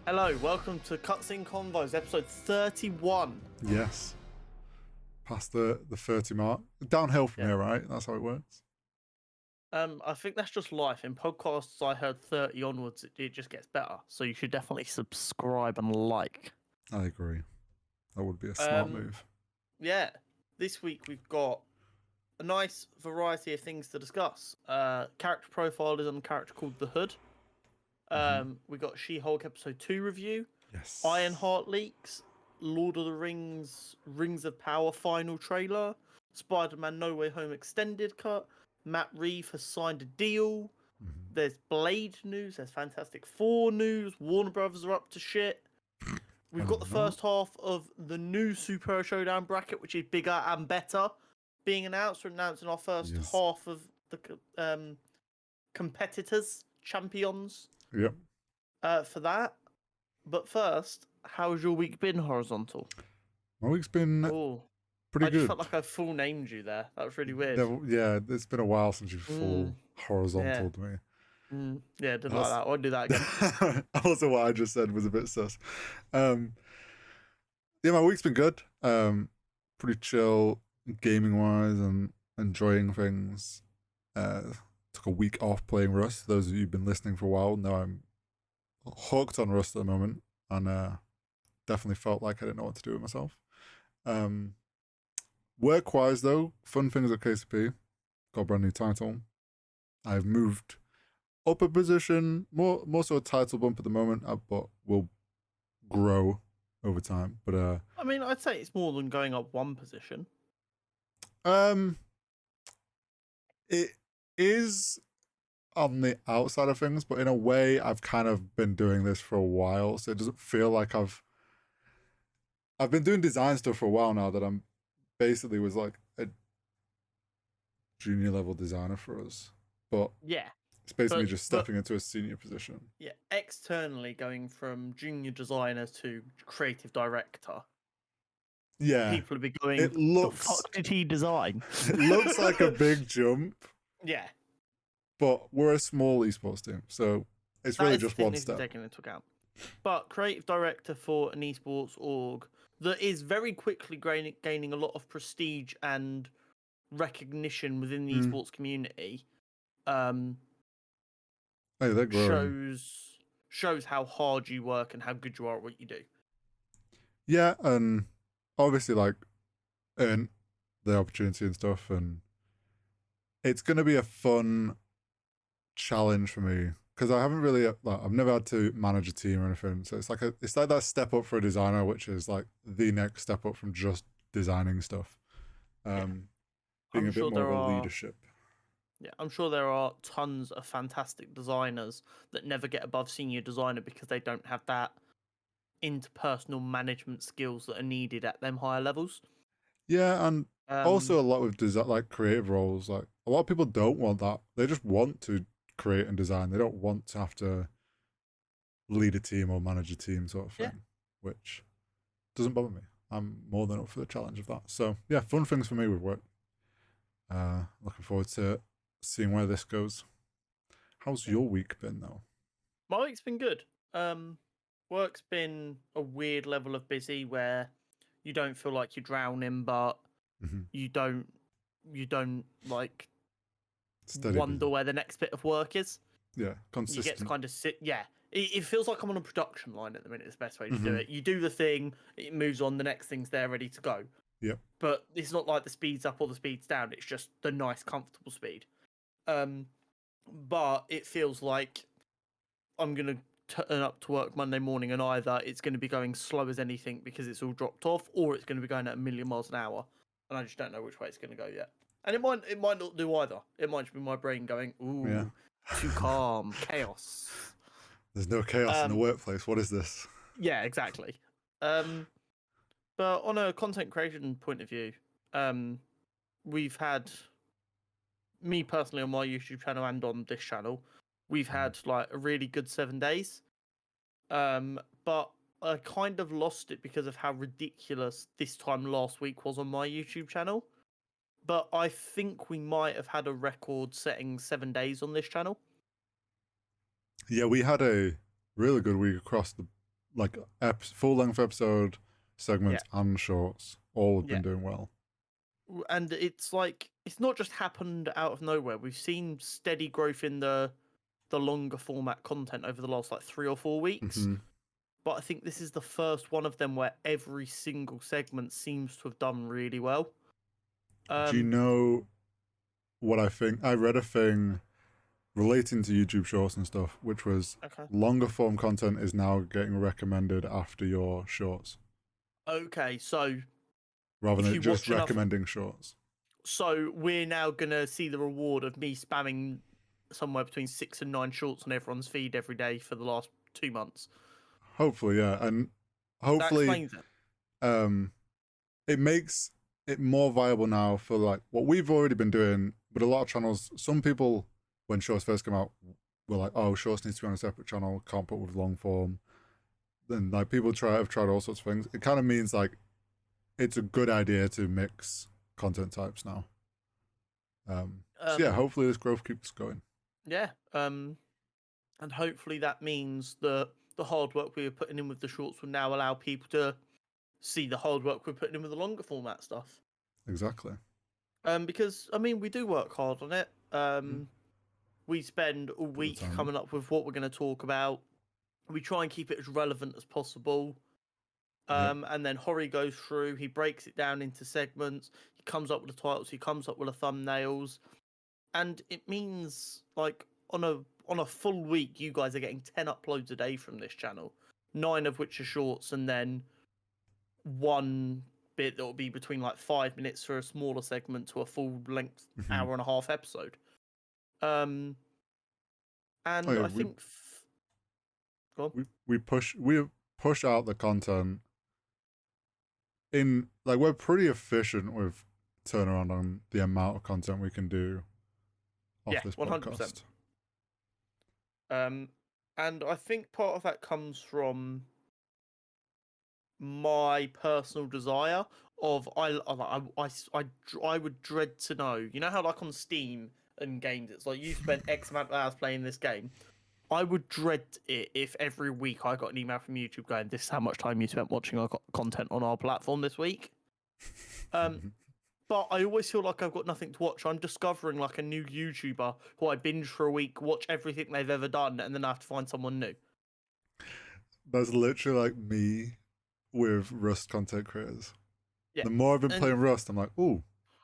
Hello, welcome to Cutscene Convos, episode 31. Yes. Past the 30 mark. Downhill from here, right? That's how it works. I think that's just life. In podcasts, I heard 30 onwards, it just gets better. So you should definitely subscribe and like. I agree. That would be a smart move. Yeah, this week we've got a nice variety of things to discuss. Character profile is on a character called The Hood. We got She-Hulk episode 2 review. Yes. IronHeart leaks. Lord of the Rings, Rings of Power final trailer. Spiderman No Way Home extended cut. Matt Reeves has signed a deal. There's Blade news. There's Fantastic Four news. Warner Brothers are up to shit. We've got the first half of the new Superhero Showdown bracket, which is bigger and better, being announced. We're announcing our first half of the competitors, champions. Yep. For that. But first, how's your week been, Horizontal? My week's been pretty good. I just felt like I full named you there. That was really weird. Yeah, it's been a while since you've full horizontaled me. Yeah, didn't like that. I won't do that again. Also, what I just said was a bit sus. Yeah, my week's been good. Pretty chill, gaming-wise, and enjoying things. Took a week off playing Rust. Those of you who've been listening for a while know I'm hooked on Rust at the moment, and definitely felt like I didn't know what to do with myself. Work-wise, though, fun things at KCP. Got a brand new title. I've moved up a position, more so a title bump at the moment, but will grow over time. But I mean, I'd say it's more than going up one position. It is on the outside of things, but in a way, I've kind of been doing this for a while, so it doesn't feel like I've been doing design stuff for a while now. That I'm basically was like a junior level designer for us, but yeah, it's basically just stepping into a senior position. Yeah, externally going from junior designer to creative director. Yeah, people would be going, it looks, the fuck did he design? It looks like a big jump. Yeah. But we're a small esports team, so it's really just one step. Taken into account. But creative director for an esports org that is very quickly gaining a lot of prestige and recognition within the esports community. They're growing. Shows how hard you work and how good you are at what you do. Yeah, and obviously like earn the opportunity and stuff, and it's gonna be a fun challenge for me because I haven't really I've never had to manage a team or anything, so it's like that step up for a designer, which is like the next step up from just designing stuff. Being a bit more of a leadership. Yeah, I'm sure there are tons of fantastic designers that never get above senior designer because they don't have that interpersonal management skills that are needed at them higher levels. Yeah, and also a lot with like creative roles, like a lot of people don't want that. They just want to create and design. They don't want to have to lead a team or manage a team sort of thing, which doesn't bother me. I'm more than up for the challenge of that. So yeah, fun things for me with work. Looking forward to seeing where this goes. How's your week been though? My week's been good. Work's been a weird level of busy where you don't feel like you're drowning, but you don't like wonder where the next bit of work is. Yeah, consistent. You get to kind of sit. Yeah, it feels like I'm on a production line at the minute. It's the best way to do it. You do the thing, it moves on. The next thing's there, ready to go. Yep. But it's not like the speed's up or the speed's down. It's just the nice, comfortable speed. But it feels like I'm gonna turn up to work Monday morning and either it's going to be going slow as anything because it's all dropped off, or it's going to be going at 1,000,000 miles an hour, and I just don't know which way it's going to go yet. And it might not do either. It might just be my brain going, ooh, too calm, chaos. There's no chaos in the workplace. What is this? Yeah, exactly. But on a content creation point of view, we've had, me personally on my YouTube channel and on this channel, we've had like a really good 7 days. But I kind of lost it because of how ridiculous this time last week was on my YouTube channel. But I think we might have had a record-setting 7 days on this channel. Yeah, we had a really good week across the like full length episode segments and shorts all have been doing well. And it's like, it's not just happened out of nowhere. We've seen steady growth in the longer format content over the last like 3 or 4 weeks. But I think this is the first one of them where every single segment seems to have done really well. Do you know what I think? I read a thing relating to YouTube shorts and stuff, which was longer form content is now getting recommended after your shorts. Okay, so rather than just recommending shorts. So we're now gonna see the reward of me spamming somewhere between 6 and 9 shorts on everyone's feed every day for the last 2 months. Hopefully, yeah, and hopefully, that explains it. It makes it more viable now for like what we've already been doing. But a lot of channels, some people, when shorts first came out, were like, "Oh, shorts needs to be on a separate channel. Can't put with long form." Then like people have tried all sorts of things. It kind of means like it's a good idea to mix content types now. So yeah, hopefully this growth keeps going. Yeah, and hopefully that means that the hard work we were putting in with the shorts will now allow people to see the hard work we're putting in with the longer format stuff. Exactly. Because I mean, we do work hard on it. We spend a week coming up with what we're going to talk about. We try and keep it as relevant as possible. And then Hori goes through, he breaks it down into segments, he comes up with the titles, he comes up with the thumbnails, and it means like on a full week you guys are getting 10 uploads a day from this channel, 9 of which are shorts, and then one bit that will be between like 5 minutes for a smaller segment to a full length hour and a half episode. And I think we push out the content in like we're pretty efficient with turnaround on the amount of content we can do off this podcast. 100%. And I think part of that comes from my personal desire of I would dread to know. You know how like on Steam and games, it's like you spent X amount of hours playing this game. I would dread it if every week I got an email from YouTube going, "This is how much time you spent watching our content on our platform this week." But I always feel like I've got nothing to watch. I'm discovering like a new YouTuber who I binge for a week, watch everything they've ever done, and then I have to find someone new. That's literally like me with Rust content creators. Yeah. The more I've been playing Rust, I'm like, "Ooh,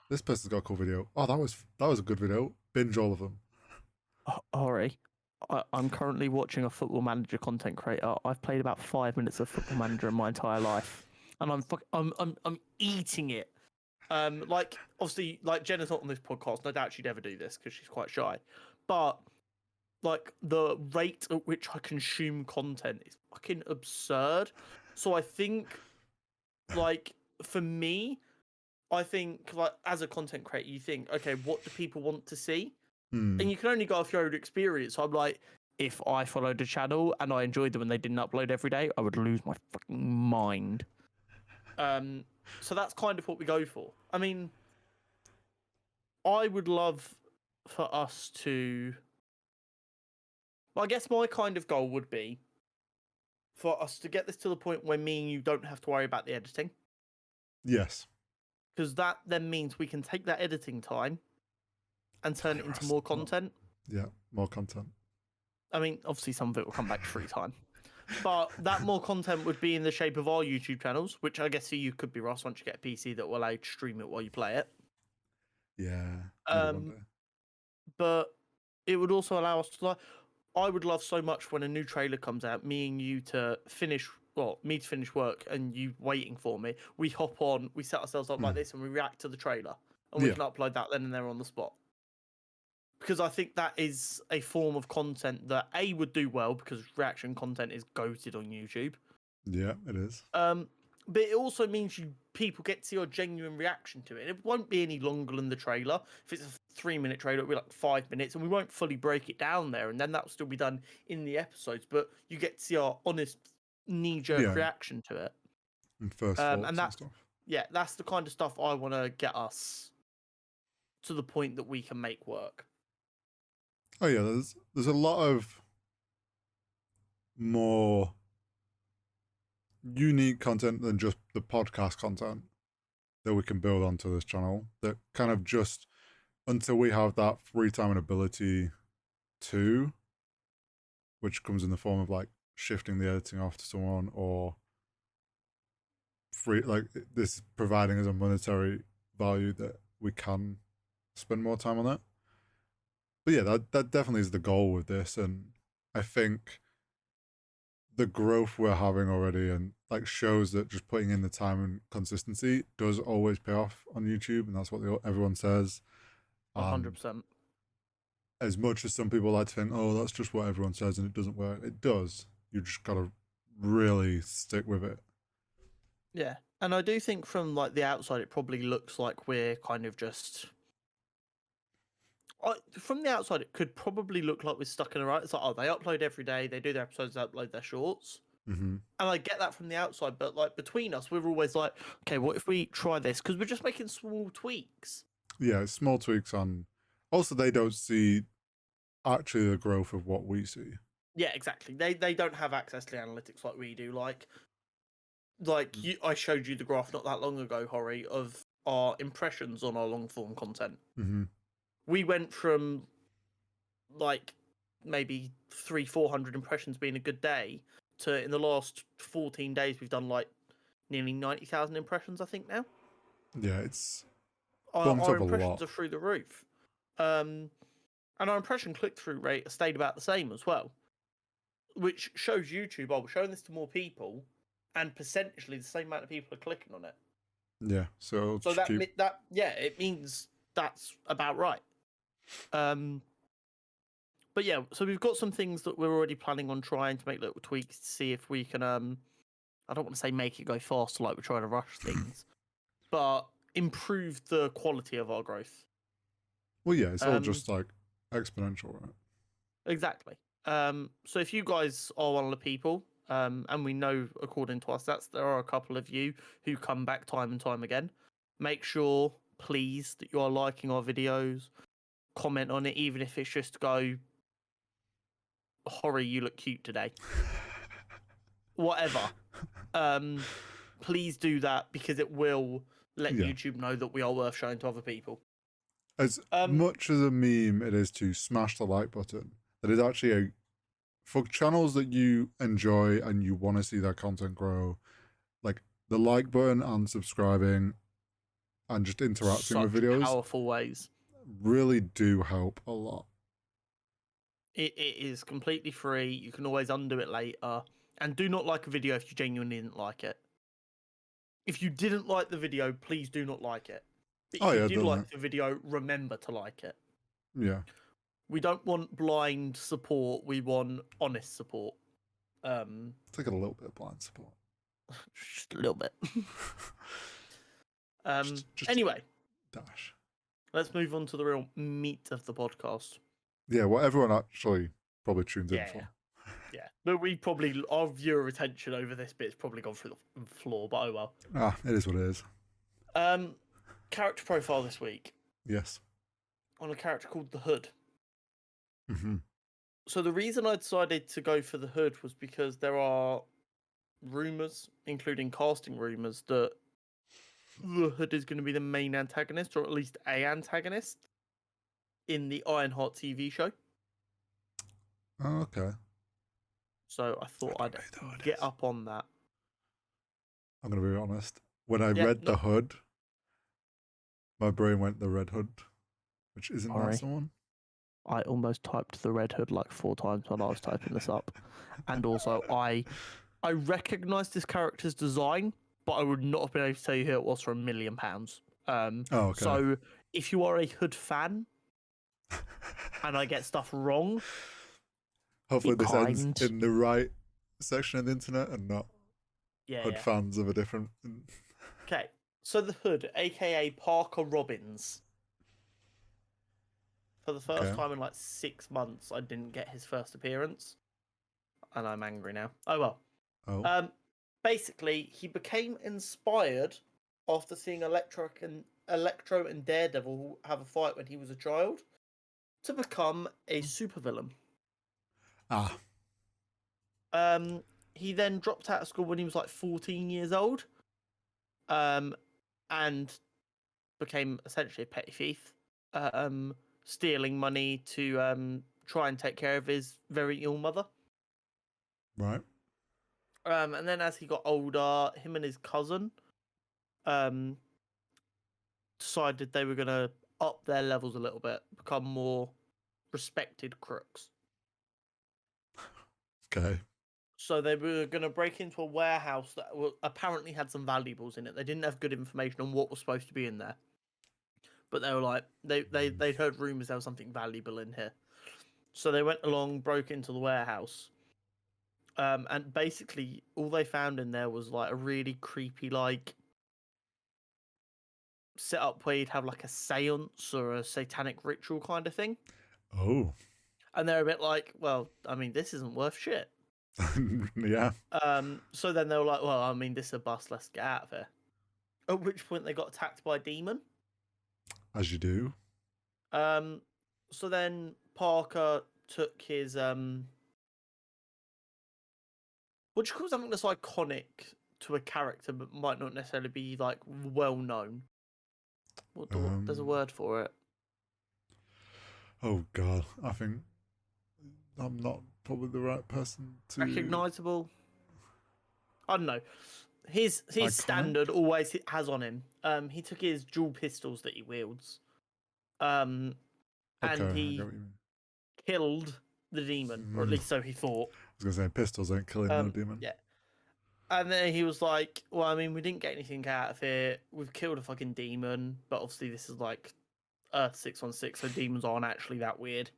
this person's got a cool video. Oh, that was a good video. Binge all of them." Ori, I'm currently watching a Football Manager content creator. I've played about 5 minutes of Football Manager in my entire life, and I'm eating it. Like obviously, like Jenna's not on this podcast. No doubt she'd ever do this because she's quite shy. But like the rate at which I consume content is fucking absurd. So I think, like for me, I think like as a content creator, you think, okay, what do people want to see? And you can only go off your own experience. So I'm like, if I followed a channel and I enjoyed them and they didn't upload every day, I would lose my fucking mind. So that's kind of what we go for. I mean, I would love for us to... Well, I guess my kind of goal would be for us to get this to the point where me and you don't have to worry about the editing. Yes. Because that then means we can take that editing time and turn it into more content. Yeah, more content. I mean, obviously some of it will come back to free time. But that more content would be in the shape of our YouTube channels, which I guess for you could be Ross once you get a PC that will allow you to stream it while you play it. Yeah. But it would also allow us to like... I would love so much when a new trailer comes out, me and you to finish... Well, me to finish work and you waiting for me. We hop on, we set ourselves up like this and we react to the trailer. And we can upload that then and there on the spot. Because I think that is a form of content that A would do well because reaction content is goated on YouTube. Yeah, it is. But it also means people get to see your genuine reaction to it. It won't be any longer than the trailer. If it's a 3-minute trailer, it'll be like 5 minutes, and we won't fully break it down there. And then that'll still be done in the episodes. But you get to see our honest, knee-jerk reaction to it. And first thoughts and stuff. Yeah, that's the kind of stuff I want to get us to the point that we can make work. Oh yeah, there's a lot of more unique content than just the podcast content that we can build onto this channel. That kind of just until we have that free time and ability to, which comes in the form of like shifting the editing off to someone or free, like this providing us a monetary value that we can spend more time on that. But yeah, that definitely is the goal with this, and I think the growth we're having already and like shows that just putting in the time and consistency does always pay off on YouTube, and that's what everyone says. 100%. As much as some people like to think, oh, that's just what everyone says and it doesn't work, it does. You just gotta really stick with it. Yeah, and I do think from like the outside, it probably looks like we're kind of just. From the outside, it could probably look like we're stuck in a rut. It's like, oh, they upload every day, they do their episodes, they upload their shorts. Mm-hmm. And I get that from the outside, but like between us, we're always like, okay, what if we try this? Because we're just making small tweaks. Yeah, small tweaks on. Also, they don't see actually the growth of what we see. Yeah, exactly. They don't have access to the analytics like we do. I showed you the graph not that long ago, Hori, of our impressions on our long form content. Mm-hmm. We went from like maybe 300-400 impressions being a good day to in the last 14 days we've done like nearly 90,000 impressions, I think now. Yeah, it's our impressions are through the roof. And our impression click-through rate has stayed about the same as well, which shows YouTube, we're showing this to more people, and percentually the same amount of people are clicking on it. Yeah, so it means that's about right. But yeah, so we've got some things that we're already planning on trying to make little tweaks to see if we can. I don't want to say make it go faster like we're trying to rush things, but improve the quality of our growth. Well, yeah, it's all just like exponential, right? Exactly. So if you guys are one of the people, and we know according to our stats, there are a couple of you who come back time and time again, make sure, please, that you are liking our videos, comment on it, even if it's just go, Hori, you look cute today. Whatever. Please do that because it will let YouTube know that we are worth showing to other people. As much as a meme it is to smash the like button, that is actually for channels that you enjoy and you want to see their content grow, like the like button and subscribing and just interacting with videos, powerful ways, really do help a lot. It is completely free. You can always undo it later. And do not like a video if you genuinely didn't like it. If you didn't like the video, please do not like it. But if you did like the video, remember to like it. Yeah. We don't want blind support. We want honest support. It's like a little bit of blind support. Just a little bit. Just anyway. Dash. Let's move on to the real meat of the podcast. Yeah, what everyone actually probably tunes in for. Yeah, but our viewer retention over this bit's probably gone through the floor, but oh well. It is what it is. Character profile this week. Yes. On a character called the Hood. Mm-hmm. So the reason I decided to go for the Hood was because there are rumours, including casting rumours, that the Hood is going to be the main antagonist, or at least a antagonist, in the IronHeart TV show. Oh, okay. So I thought I'd get up on that. I'm going to be honest. When I read the Hood, my brain went the Red Hood, which isn't that someone? I almost typed the Red Hood like 4 times when I was typing this up. And also, I recognised this character's design, but I would not have been able to tell you who it was for £1 million. Okay. So if you are a Hood fan, and I get stuff wrong, hopefully this ends in the right section of the internet and not Hood fans of a different. Okay, so the Hood, aka Parker Robbins. For the first time in like 6 months, I didn't get his first appearance, and I'm angry now. Oh well. Basically, he became inspired after seeing Electro and Daredevil have a fight when he was a child, to become a supervillain. he then dropped out of school when he was like 14 years old, and became essentially a petty thief, stealing money to try and take care of his very ill mother. Right. And then as he got older, him and his cousin decided they were going to up their levels a little bit, become more respected crooks. Okay. So they were going to break into a warehouse that apparently had some valuables in it. They didn't have good information on what was supposed to be in there, but they were like they'd heard rumors there was something valuable in here. So they went along, broke into the warehouse, and basically all they found in there was like a really creepy like setup where you'd have like a seance or a satanic ritual kind of thing. Oh. And they're a bit like, well, I mean, this isn't worth shit. Yeah. So then they were like, well, I mean, this is a bust, let's get out of here. At which point they got attacked by a demon. As you do. So then Parker took his what do you call something that's iconic to a character but might not necessarily be like well known? There's a word for it. Oh God, I think I'm not probably the right person to. Recognizable. I don't know. His Iconic? standard always has on him. He took his dual pistols that he wields. And he killed the demon, or at least so he thought. I was gonna say pistols ain't killing no demon. Yeah. And then he was like, well, I mean, we didn't get anything out of it. We've killed a fucking demon, but obviously this is like Earth 616, so demons aren't actually that weird.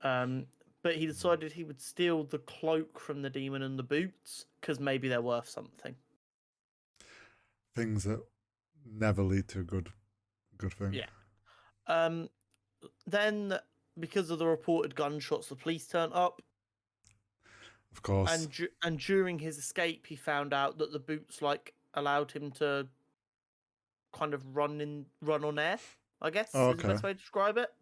But he decided he would steal the cloak from the demon and the boots, because maybe they're worth something. Things that never lead to a good thing. Yeah. Then, because of the reported gunshots, the police turned up. Of course. And during his escape, he found out that the boots allowed him to kind of run on air, I guess is the best way to describe it.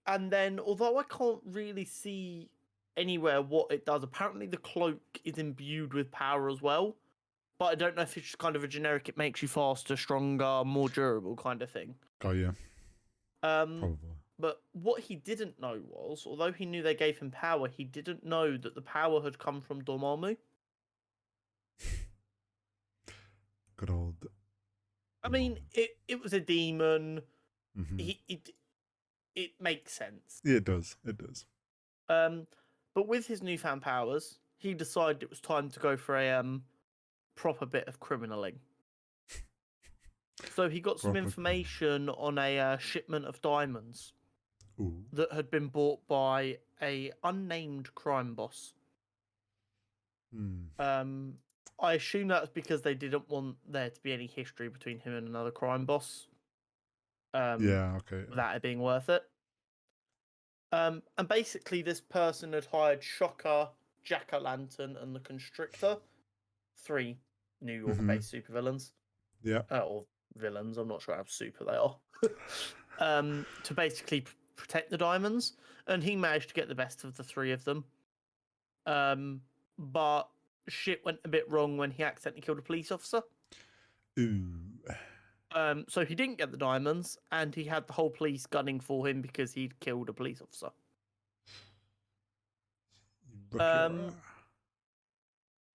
And then, although I can't really see anywhere what it does, apparently the cloak is imbued with power as well. But I don't know if it's just kind of a generic, it makes you faster, stronger, more durable kind of thing. Got you. Probably. But what he didn't know was, although he knew they gave him power, he didn't know that the power had come from Dormammu. Good old. I mean, it was a demon. Mm-hmm. It makes sense. Yeah, it does. It does. But with his newfound powers, he decided it was time to go for a proper bit of criminaling. So he got some information on a shipment of diamonds. Ooh. That had been bought by a unnamed crime boss. I assume that's because they didn't want there to be any history between him and another crime boss. Yeah, okay. Without it being worth it. And basically this person had hired Shocker, Jack-O-Lantern, and the Constrictor. 3 New York-based supervillains. Yeah. Or villains, I'm not sure how super they are. To basically protect the diamonds, and he managed to get the best of the 3 of them. But shit went a bit wrong when he accidentally killed a police officer. Ooh. So he didn't get the diamonds, and he had the whole police gunning for him because he'd killed a police officer.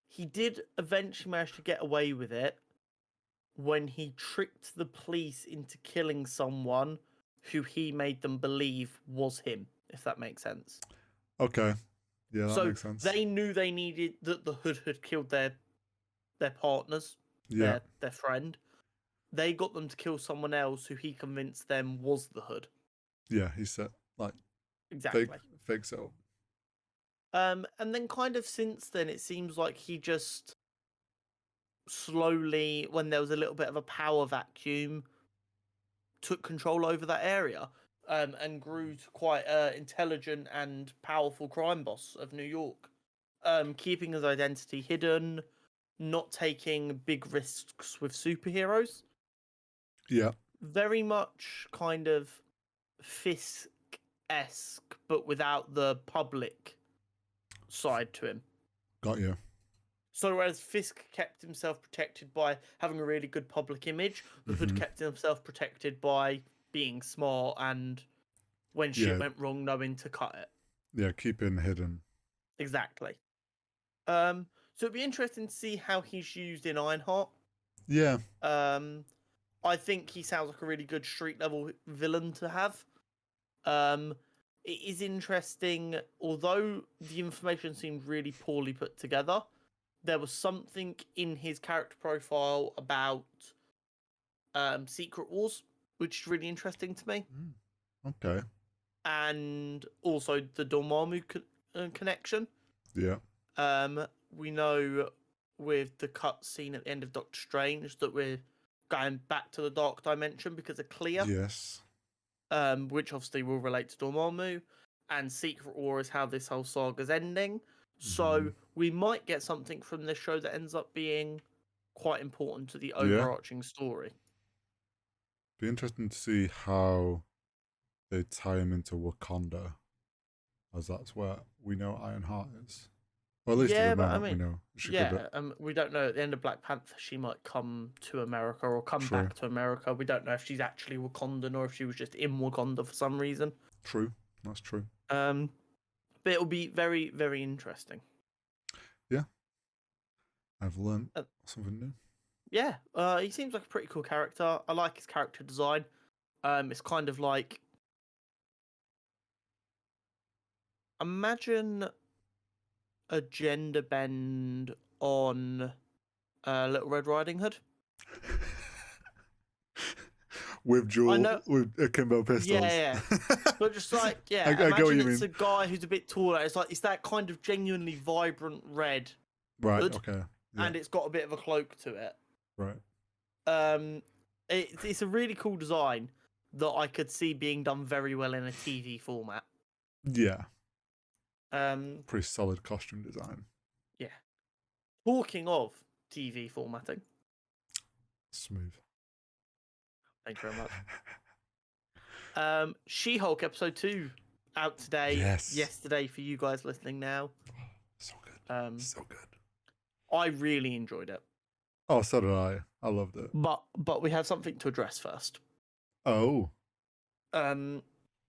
He did eventually manage to get away with it when he tricked the police into killing someone who he made them believe was him, if that makes sense. Okay. Yeah, that makes sense. They knew they needed that the Hood had killed their partners, their friend. They got them to kill someone else who he convinced them was the Hood. Yeah, he said exactly fake setup. And then kind of since then, it seems like he just slowly, when there was a little bit of a power vacuum, took control over that area and grew to quite an intelligent and powerful crime boss of New York, keeping his identity hidden, not taking big risks with superheroes. Yeah. Very much kind of Fisk-esque, but without the public side to him. Got you. So whereas Fisk kept himself protected by having a really good public image, the Hood kept himself protected by being smart and when shit went wrong, knowing to cut it. Yeah, keeping hidden. Exactly. So it'd be interesting to see how he's used in Ironheart. Yeah. I think he sounds like a really good street level villain to have. It is interesting, although the information seemed really poorly put together, there was something in his character profile about Secret Wars, which is really interesting to me. Okay. And also the Dormammu connection. Yeah. We know with the cutscene at the end of Doctor Strange that we're going back to the Dark Dimension because of Clea. Yes. Which obviously will relate to Dormammu. And Secret War is how this whole saga's ending. So we might get something from this show that ends up being quite important to the overarching story. Be interesting to see how they tie him into Wakanda, as that's where we know Ironheart is. Or at least at the moment we know. We don't know. At the end of Black Panther, she might come to America or come back to America. We don't know if she's actually Wakandan or if she was just in Wakanda for some reason. True. That's true. But it'll be very, very interesting. Yeah. I've learned something new. Yeah. He seems like a pretty cool character. I like his character design. It's kind of like... Imagine a gender bend on Little Red Riding Hood. With akimbo pistols. Yeah. But just like, imagine it's a guy who's a bit taller. It's that kind of genuinely vibrant red. Right, hood, okay. Yeah. And it's got a bit of a cloak to it. Right. It's a really cool design that I could see being done very well in a TV format. Yeah. Pretty solid costume design. Yeah. Talking of TV formatting. Smooth. Thank you very much. She-Hulk episode 2 out today. Yes. Yesterday for you guys listening now. So good. So good. I really enjoyed it. Oh, so did I. I loved it. But we have something to address first. Oh. There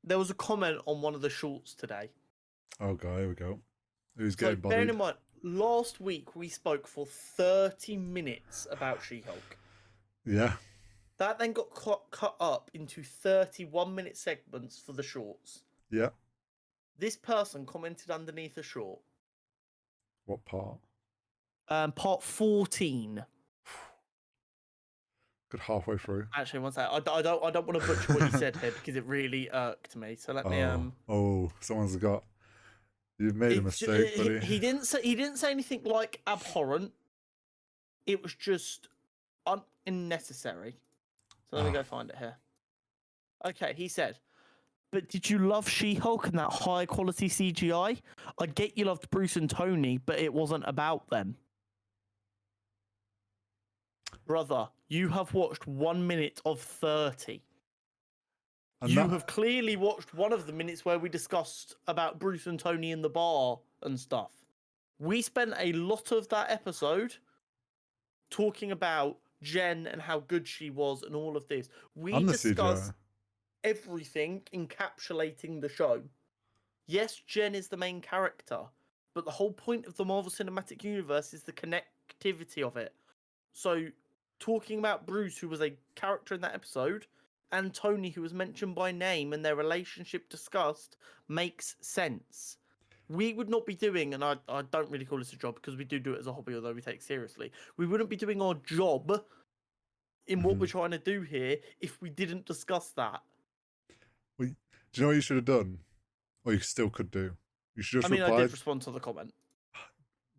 was a comment on one of the shorts today. Oh god, here we go. Who's getting bodied? Bearing in mind, last week we spoke for 30 minutes about She-Hulk. Yeah. That then got cut up into 31-minute segments for the shorts. Yeah. This person commented underneath a short. What part? Part 14. Good halfway through. Actually, one sec. I don't want to butcher what you said here because it really irked me. So let me Oh, someone's got. You've made a mistake, buddy. He didn't say anything like abhorrent. It was just unnecessary. So let me go find it here. Okay, he said, "But did you love She-Hulk and that high quality CGI? I get you loved Bruce and Tony, but it wasn't about them. Brother, you have watched 1 minute of 30. And you have clearly watched one of the minutes where we discussed about Bruce and Tony in the bar and stuff. We spent a lot of that episode talking about Jen and how good she was and all of this. We discussed everything encapsulating the show. Yes, Jen is the main character, but the whole point of the Marvel Cinematic Universe is the connectivity of it. So, talking about Bruce, who was a character in that episode, and Tony, who was mentioned by name, and their relationship discussed, makes sense. We would not be doing, and I don't really call this a job because we do it as a hobby, although we take it seriously. We wouldn't be doing our job in what we're trying to do here if we didn't discuss that. Well, do you know what you should have done? Or you still could do? You should just reply. I did respond to the comment.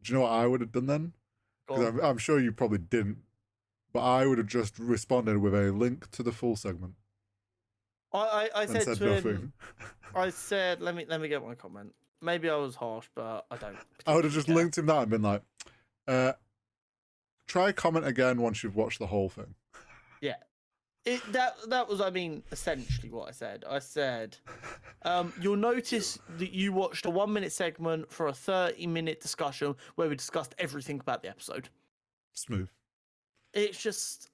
Do you know what I would have done then? Because I'm sure you probably didn't. But I would have just responded with a link to the full segment. I said to nothing. him, I said, let me get my comment. Maybe I was harsh, but I don't. I would have just linked him that and been like, try comment again once you've watched the whole thing. Yeah. That was, I mean, essentially what I said. I said, you'll notice that you watched a 1-minute segment for a 30-minute discussion where we discussed everything about the episode. Smooth. It's just,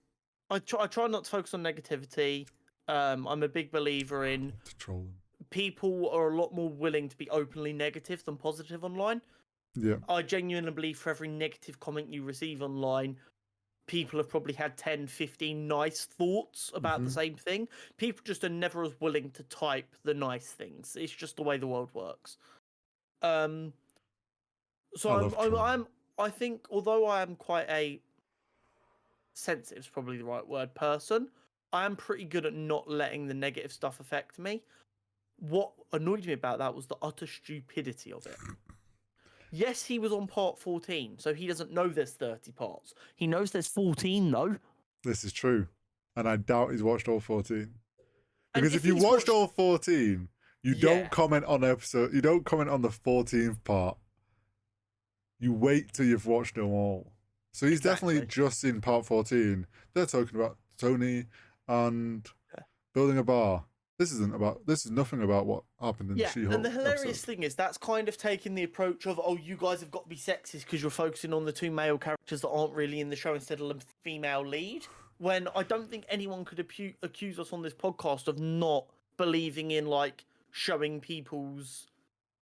I try not to focus on negativity. I'm a big believer in To troll them. People are a lot more willing to be openly negative than positive online. Yeah. I genuinely believe for every negative comment you receive online, people have probably had 10, 15 nice thoughts about the same thing. People just are never as willing to type the nice things. It's just the way the world works. So I think, although I am quite a sensitive, is probably the right word, person, I am pretty good at not letting the negative stuff affect me. What annoyed me about that was the utter stupidity of it. Yes, he was on part 14, so he doesn't know there's 30 parts. He knows there's 14, though. This is true. And I doubt he's watched all 14. Because And if you watched all 14, you don't comment on you don't comment on the 14th part. You wait till you've watched them all. So he's definitely just in part 14. They're talking about Tony and building a bar. This is nothing about what happened in She-Hulk. And the hilarious thing is that's kind of taking the approach of, oh, you guys have got to be sexist because you're focusing on the two male characters that aren't really in the show instead of the female lead. When I don't think anyone could accuse us on this podcast of not believing in, like, showing people's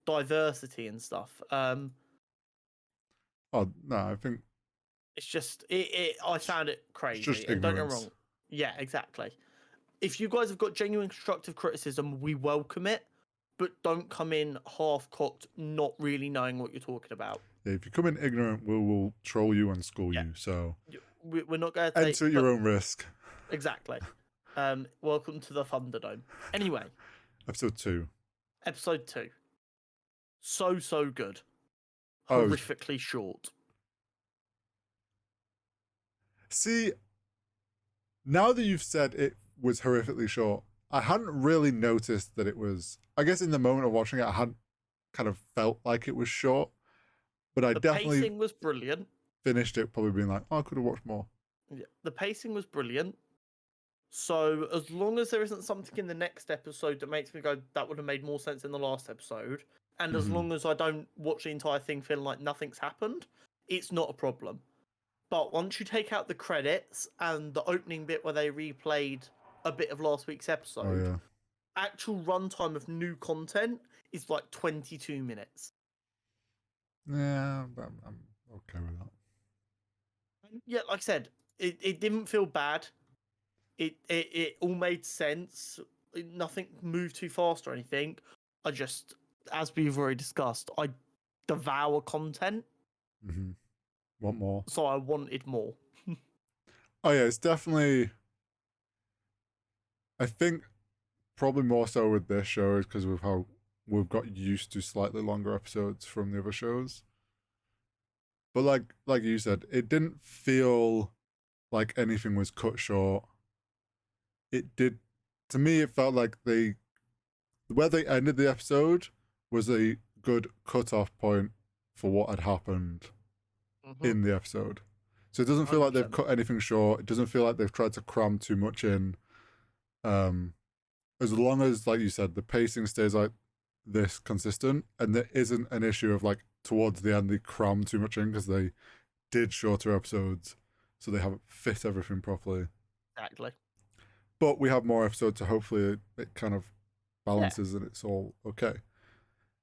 diversity and stuff. Oh no, I think it's just I found it crazy. It's just and don't get me ignorance. wrong. Yeah, exactly. If you guys have got genuine constructive criticism, we welcome it, but don't come in half-cocked, not really knowing what you're talking about. Yeah, if you come in ignorant, we will troll you and school you. So we're not going to enter at your own risk. Exactly. Welcome to the Thunderdome. Anyway, episode 2. Episode 2. So good. Horrifically short. See, now that you've said it was horrifically short, I hadn't really noticed that it was. I guess in the moment of watching it, I hadn't kind of felt like it was short, but I definitely pacing was brilliant. Finished it probably being like, oh, I could have watched more. Yeah, the pacing was brilliant. So as long as there isn't something in the next episode that makes me go, that would have made more sense in the last episode, and as long as I don't watch the entire thing feeling like nothing's happened, it's not a problem. But once you take out the credits and the opening bit where they replayed a bit of last week's episode, actual runtime of new content is like 22 minutes. Yeah, I'm okay with that. Yeah, like I said, it didn't feel bad. It all made sense. Nothing moved too fast or anything. I just, as we've already discussed, I devour content. Want more. So I wanted more. Oh yeah, it's definitely, I think probably more so with this show is because of how we've got used to slightly longer episodes from the other shows. But like you said, it didn't feel like anything was cut short. It did, to me, it felt like where they ended the episode was a good cut-off point for what had happened in the episode. So it doesn't feel like they've cut anything short. It doesn't feel like they've tried to cram too much in. As long as, like you said, the pacing stays like this consistent, and there isn't an issue of like towards the end they cram too much in because they did shorter episodes, so they haven't fit everything properly. Exactly. But we have more episodes, so hopefully it kind of balances and it's all okay.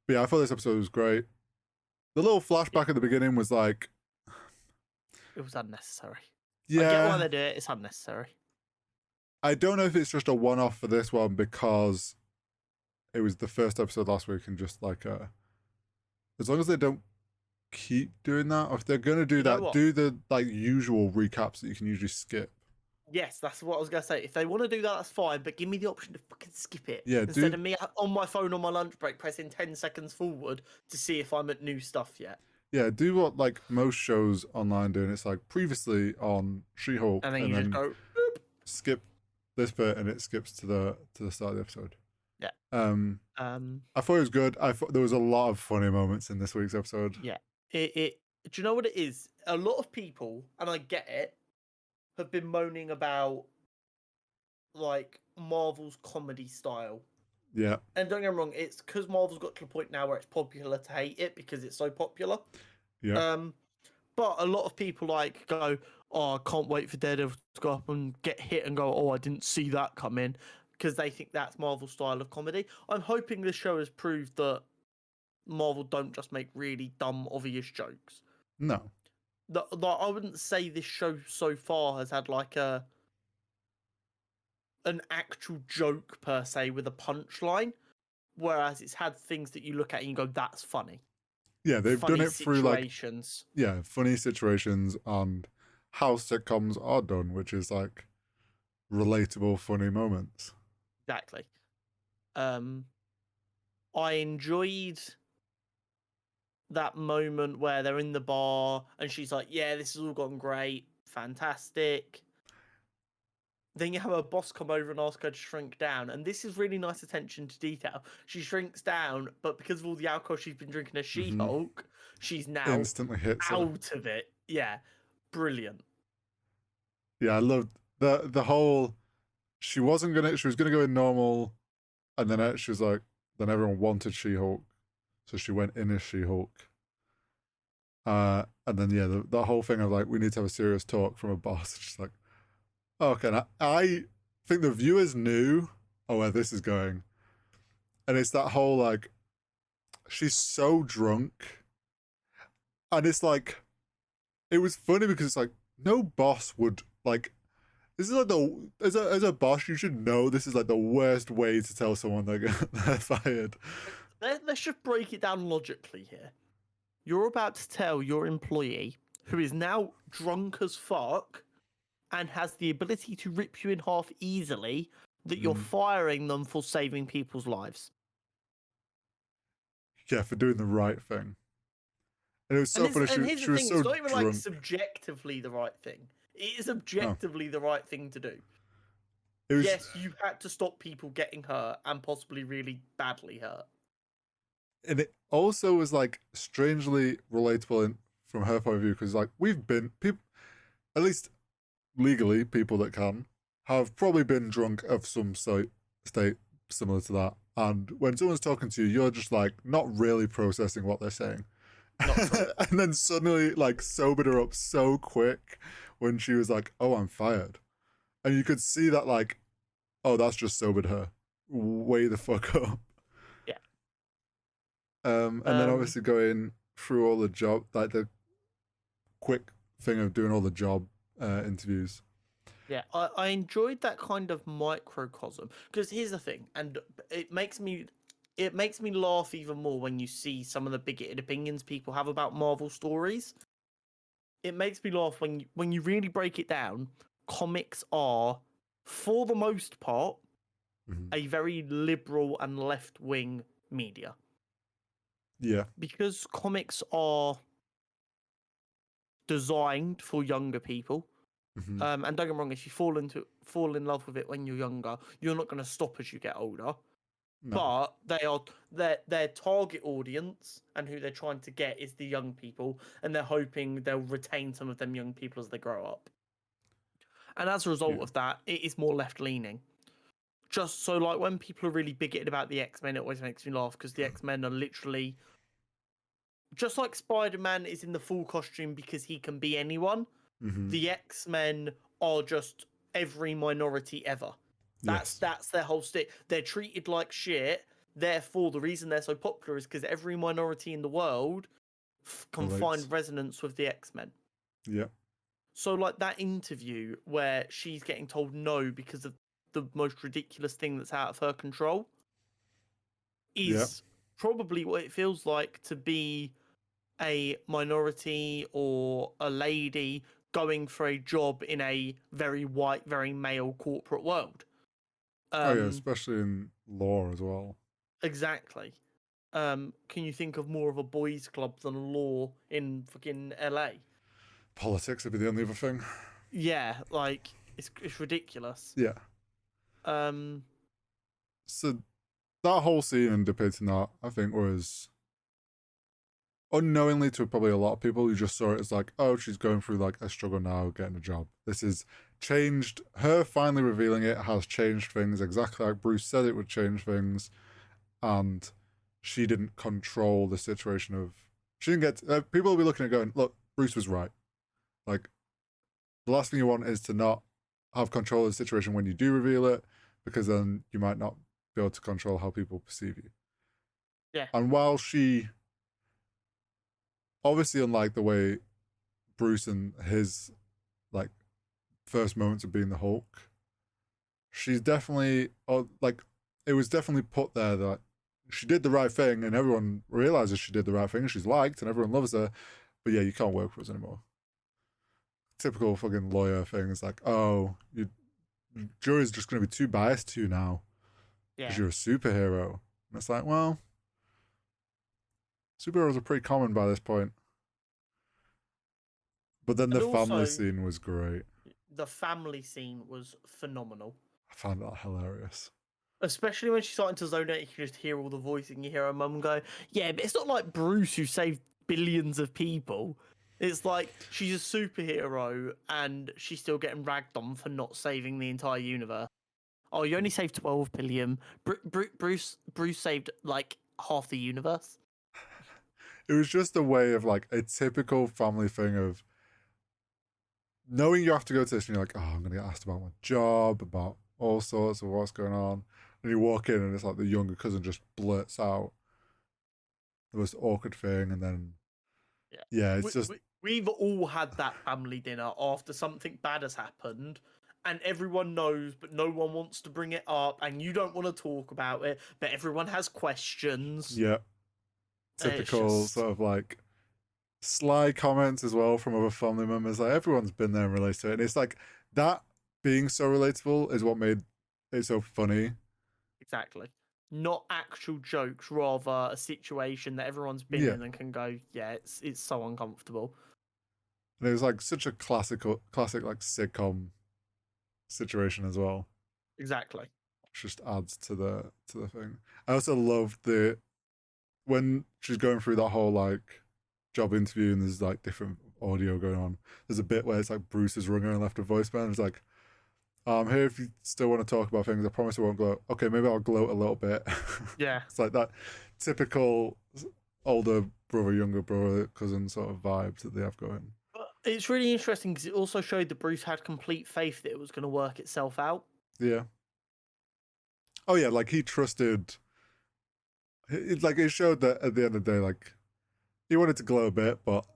But yeah, I thought this episode was great. The little flashback at the beginning was like, it was unnecessary. Yeah, I get why they do it. It's unnecessary. I don't know if it's just a one-off for this one because it was the first episode last week and just like as long as they don't keep doing that, or if they're gonna do that, do the like usual recaps that you can usually skip. Yes, that's what I was gonna say. If they want to do that, that's fine, but give me the option to fucking skip it. Yeah, instead of me on my phone on my lunch break pressing 10 seconds forward to see if I'm at new stuff yet. Yeah, do what like most shows online do, and it's like previously on She-Hulk, and then you just go boop. Skip this bit, and it skips to the start of the episode. Yeah. I thought it was good. I thought there was a lot of funny moments in this week's episode. Yeah. Do you know what it is? A lot of people, and I get it, have been moaning about like Marvel's comedy style. Yeah. And don't get me wrong, it's because Marvel's got to the point now where it's popular to hate it because it's so popular. Yeah. But a lot of people like go, oh, I can't wait for Daredevil to go up and get hit and go, oh, I didn't see that coming, because they think that's Marvel's style of comedy. I'm hoping this show has proved that Marvel don't just make really dumb, obvious jokes. No. I wouldn't say this show so far has had like an actual joke per se with a punchline, whereas it's had things that you look at and you go, that's funny. Yeah, they've funny done it through situations. funny situations and how sitcoms are done, which is like relatable, funny moments. Exactly. I enjoyed that moment where they're in the bar and she's like, yeah, this has all gone great, fantastic. Then you have her boss come over and ask her to shrink down, and this is really nice attention to detail. She shrinks down, but because of all the alcohol she's been drinking as She-Hulk, she's now Instantly hits her. out of it. Yeah, brilliant. Yeah, I loved the whole. She was gonna go in normal, and then she was like, then everyone wanted She-Hulk, so she went in as She-Hulk. And then yeah, the whole thing of like, we need to have a serious talk from a boss. It's just like, okay, and I think the viewers knew where this is going, and it's that whole like, she's so drunk, and it's like, it was funny because it's like, no boss would like. This is like as a boss, you should know this is like the worst way to tell someone they're fired. Let's just break it down logically here. You're about to tell your employee, who is now drunk as fuck and has the ability to rip you in half easily, that you're firing them for saving people's lives. Yeah, for doing the right thing. And it was so funny. She was so it's not even drunk. like subjectively the right thing. It is objectively the right thing to do. Yes, you had to stop people getting hurt and possibly really badly hurt. And it also was like strangely relatable from her point of view, because like, we've been people, at least legally, people that can have probably been drunk of some state similar to that. And when someone's talking to you, you're just like not really processing what they're saying. And then suddenly like sobered her up so quick when she was like, oh, I'm fired. And you could see that like, oh, that's just sobered her way the fuck up. Yeah. And then obviously going through all the job, like the quick thing of doing all the job interviews. Yeah, I enjoyed that kind of microcosm, because here's the thing, and it makes me laugh even more when you see some of the bigoted opinions people have about Marvel stories. It makes me laugh when you really break it down. Comics are, for the most part, a very liberal and left-wing media. Yeah. Because comics are designed for younger people. And don't get me wrong, if you fall in love with it when you're younger, you're not going to stop as you get older. No. But their target audience and who they're trying to get is the young people, and they're hoping they'll retain some of them young people as they grow up. And as a result of that, it is more left-leaning. Just so, like, when people are really bigoted about the X-Men, it always makes me laugh, because the X-Men are literally... Just like Spider-Man is in the full costume because he can be anyone, the X-Men are just every minority ever. That's their whole stick. They're treated like shit. Therefore, the reason they're so popular is because every minority in the world can find resonance with the X-Men. Yeah. So, like that interview where she's getting told no because of the most ridiculous thing that's out of her control is probably what it feels like to be a minority or a lady going for a job in a very white, very male corporate world. Especially in law as well. Exactly. Can you think of more of a boys' club than law in fucking LA? Politics would be the only other thing. Yeah, like it's ridiculous. Yeah. So that whole scene and depicting that, I think, was unknowingly to probably a lot of people who just saw it as like, oh, she's going through like a struggle now getting a job. This is changed. Her finally revealing it has changed things exactly like Bruce said it would change things, and she didn't control the situation of. She didn't get. People will be looking at going, look, Bruce was right. Like, the last thing you want is to not have control of the situation when you do reveal it, because then you might not be able to control how people perceive you. Yeah. And while she, obviously, unlike the way Bruce and his like first moments of being the Hulk, she's definitely like it was definitely put there that she did the right thing, and everyone realizes she did the right thing. She's liked, and everyone loves her. But yeah, you can't work for us anymore. Typical fucking lawyer thing. It's like, oh, you jury's just going to be too biased to you now because you're a superhero. And it's like, well, superheroes are pretty common by this point. But then the family scene was great. The family scene was phenomenal. I found that hilarious. Especially when she's starting to zone out, you can just hear all the voice and you hear her mum go, yeah, but it's not like Bruce who saved billions of people. It's like she's a superhero and she's still getting ragged on for not saving the entire universe. Oh, you only saved 12 billion. Bruce saved like half the universe. It was just a way of like a typical family thing of knowing you have to go to this and you're like, oh, I'm going to get asked about my job, about all sorts of what's going on. And you walk in and it's like the younger cousin just blurts out the most awkward thing. And then, yeah, it's just. We've all had that family dinner after something bad has happened. And everyone knows, but no one wants to bring it up. And you don't want to talk about it, but everyone has questions. Yeah. Typical sort of like sly comments as well from other family members. Like everyone's been there and relates to it. And it's like that being so relatable is what made it so funny. Exactly. Not actual jokes, rather a situation that everyone's been in and can go, yeah, it's so uncomfortable. And it was like such a classic like sitcom situation as well. Exactly. Which just adds to the thing. I also love when she's going through that whole like job interview and there's like different audio going on. There's a bit where it's like Bruce has rung her and left a voicemail and it's like, I'm here if you still want to talk about things. I promise I won't gloat. Okay, maybe I'll gloat a little bit. Yeah. It's like that typical older brother, younger brother, cousin sort of vibes that they have going. It's really interesting because it also showed that Bruce had complete faith that it was going to work itself out. Yeah. Oh yeah, like he trusted. It showed that at the end of the day, like he wanted to glow a bit, but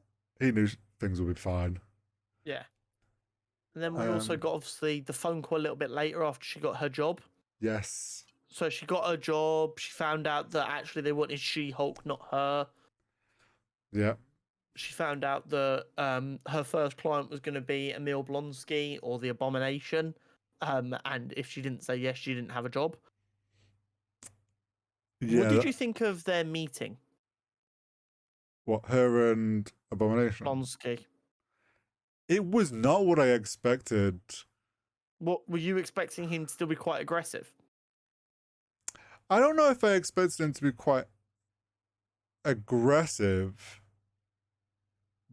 he knew things would be fine. Yeah. And then we also got obviously the phone call a little bit later after she got her job. Yes. So she got her job. She found out that actually they wanted She-Hulk, not her. Yeah. She found out that her first client was going to be Emil Blonsky or the Abomination. And if she didn't say yes, she didn't have a job. Yeah, what did you think of their meeting? What, her and Abomination? Blonsky. It was not what I expected. What were you expecting him to still be quite aggressive? I don't know if I expected him to be quite aggressive,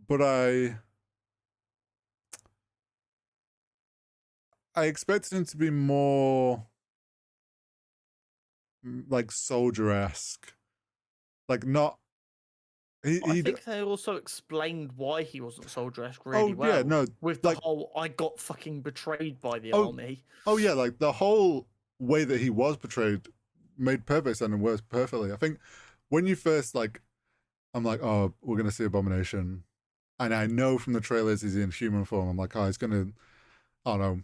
but I expected him to be more like soldier-esque. Like not I think they also explained why he wasn't soldier-esque really well. Yeah, no, with the whole I got fucking betrayed by the army. Oh yeah, like the whole way that he was betrayed made perfect sense and works perfectly. I think when you first I'm like, oh, we're gonna see Abomination, and I know from the trailers he's in human form. I'm like, oh, he's gonna, I don't know.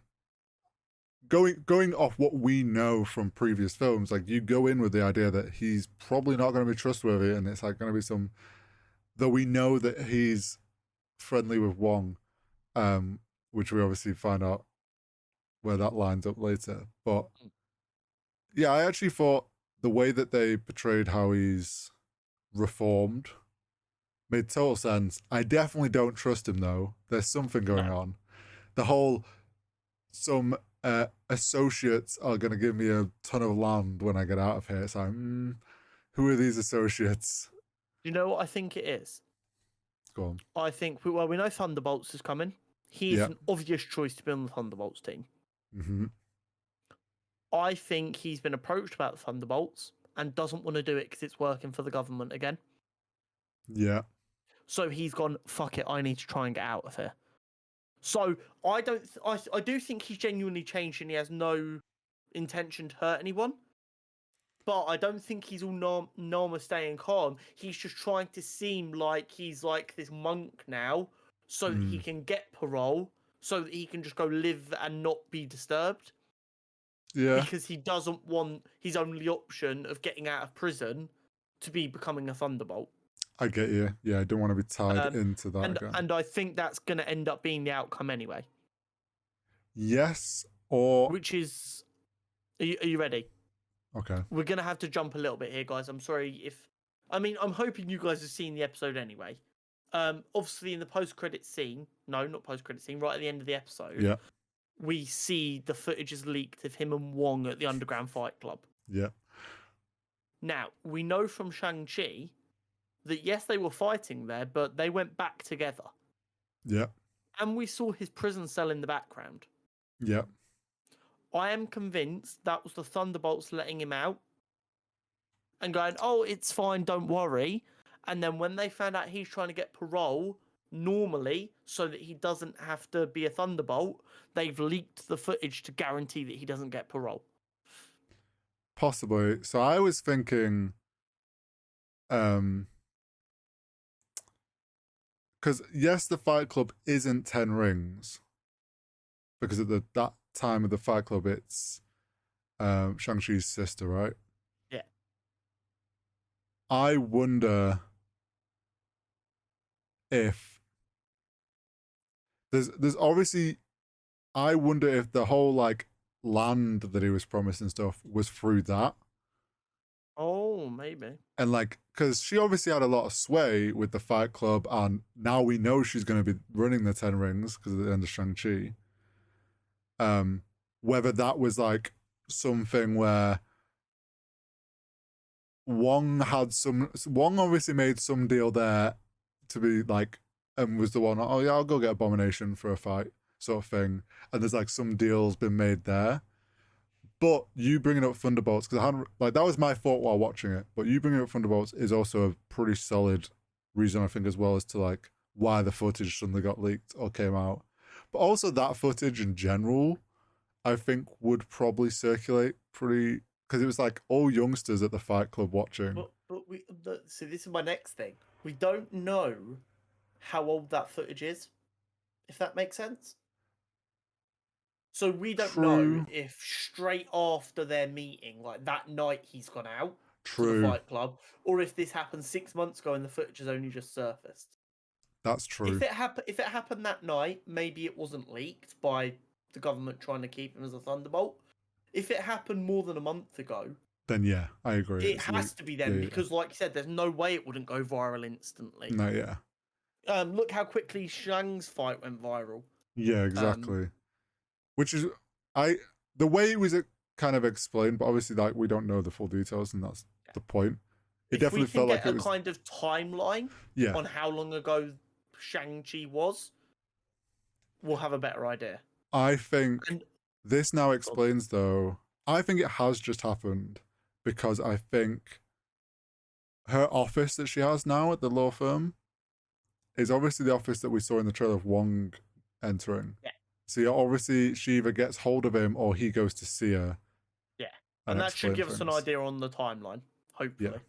Going off what we know from previous films, like you go in with the idea that he's probably not going to be trustworthy, and it's like going to be some. Though we know that he's friendly with Wong, which we obviously find out where that lines up later. But yeah, I actually thought the way that they portrayed how he's reformed made total sense. I definitely don't trust him though. There's something going on. The whole some associates are going to give me a ton of land when I get out of here. It's like, who are these associates? You know what I think it is? Go on. I think, we know Thunderbolts is coming. He is an obvious choice to be on the Thunderbolts team. Mm-hmm. I think he's been approached about the Thunderbolts and doesn't want to do it because it's working for the government again. Yeah. So he's gone, fuck it, I need to try and get out of here. So I do think he's genuinely changed and he has no intention to hurt anyone. But I don't think he's all namaste and calm. He's just trying to seem like he's like this monk now so that he can get parole, so that he can just go live and not be disturbed. Yeah. Because he doesn't want his only option of getting out of prison to be becoming a Thunderbolt. I get you. Yeah, I don't want to be tied into that again. And I think that's going to end up being the outcome anyway. Yes, or... Which is... Are you ready? Okay. We're going to have to jump a little bit here, guys. I'm sorry if... I mean, I'm hoping you guys have seen the episode anyway. Obviously, in the post-credit scene... No, not post-credit scene. Right at the end of the episode. Yeah. We see the footage is leaked of him and Wong at the Underground Fight Club. Yeah. Now, we know from Shang-Chi that, yes, they were fighting there, but they went back together. Yeah. And we saw his prison cell in the background. Yeah. I am convinced that was the Thunderbolts letting him out and going, oh, it's fine, don't worry. And then when they found out he's trying to get parole, normally, so that he doesn't have to be a Thunderbolt, they've leaked the footage to guarantee that he doesn't get parole. Possibly. So I was thinking, because yes, the Fight Club isn't 10 rings, because at that time of the Fight Club, it's Shang-Chi's sister, right? Yeah. I wonder if there's obviously, I wonder if the whole like land that he was promised and stuff was through that. Oh, maybe. And like, because she obviously had a lot of sway with the Fight Club, and now we know she's going to be running the 10 rings because of the end of Shang-Chi. Whether that was like something where Wong obviously made some deal there to be like, and was the one, oh yeah, I'll go get Abomination for a fight sort of thing. And there's like some deals been made there. But you bringing up Thunderbolts, because I hadn't, like, that was my thought while watching it, but you bringing up Thunderbolts is also a pretty solid reason, I think, as well, as to like why the footage suddenly got leaked or came out. But also that footage in general, I think would probably circulate pretty, because it was like all youngsters at the Fight Club watching. So this is my next thing. We don't know how old that footage is, if that makes sense. So we don't know if straight after their meeting, like that night, he's gone out to the Fight Club, or if this happened 6 months ago and the footage has only just surfaced. That's true. If it happened that night, maybe it wasn't leaked by the government trying to keep him as a Thunderbolt. If it happened more than a month ago, then yeah, I agree. It has to be then, because like you said, there's no way it wouldn't go viral instantly. No, yeah. Look how quickly Shang's fight went viral. Yeah, exactly. Which is, the way it was kind of explained, but obviously like we don't know the full details, and that's the point. It definitely felt like it was a kind of timeline on how long ago Shang-Chi was, we'll have a better idea. I think this now explains, though, I think it has just happened because I think her office that she has now at the law firm is obviously the office that we saw in the trailer of Wong entering. Yeah. So obviously she either gets hold of him or he goes to see her. Yeah. And that should give us an idea on the timeline, hopefully. Yeah.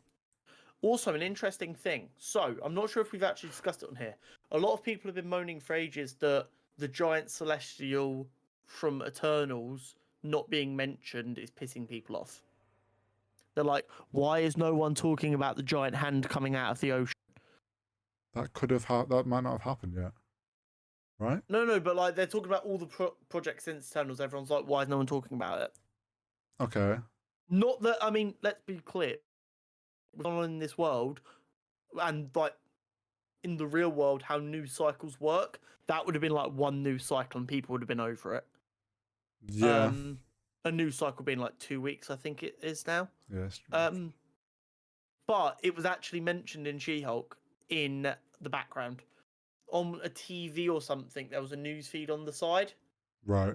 Also, an interesting thing. So, I'm not sure if we've actually discussed it on here. A lot of people have been moaning for ages that the giant celestial from Eternals not being mentioned is pissing people off. They're like, why is no one talking about the giant hand coming out of the ocean? That might not have happened yet. Right? No, but like they're talking about all the projects since Eternals. Everyone's like, why is no one talking about it? Okay. Not that, I mean, let's be clear. In this world, and like in the real world, how news cycles work, that would have been like one news cycle and people would have been over it. Yeah. A news cycle being like 2 weeks, I think it is now. Yes. But it was actually mentioned in She-Hulk in the background. on a TV or something, there was a news feed on the side, Right.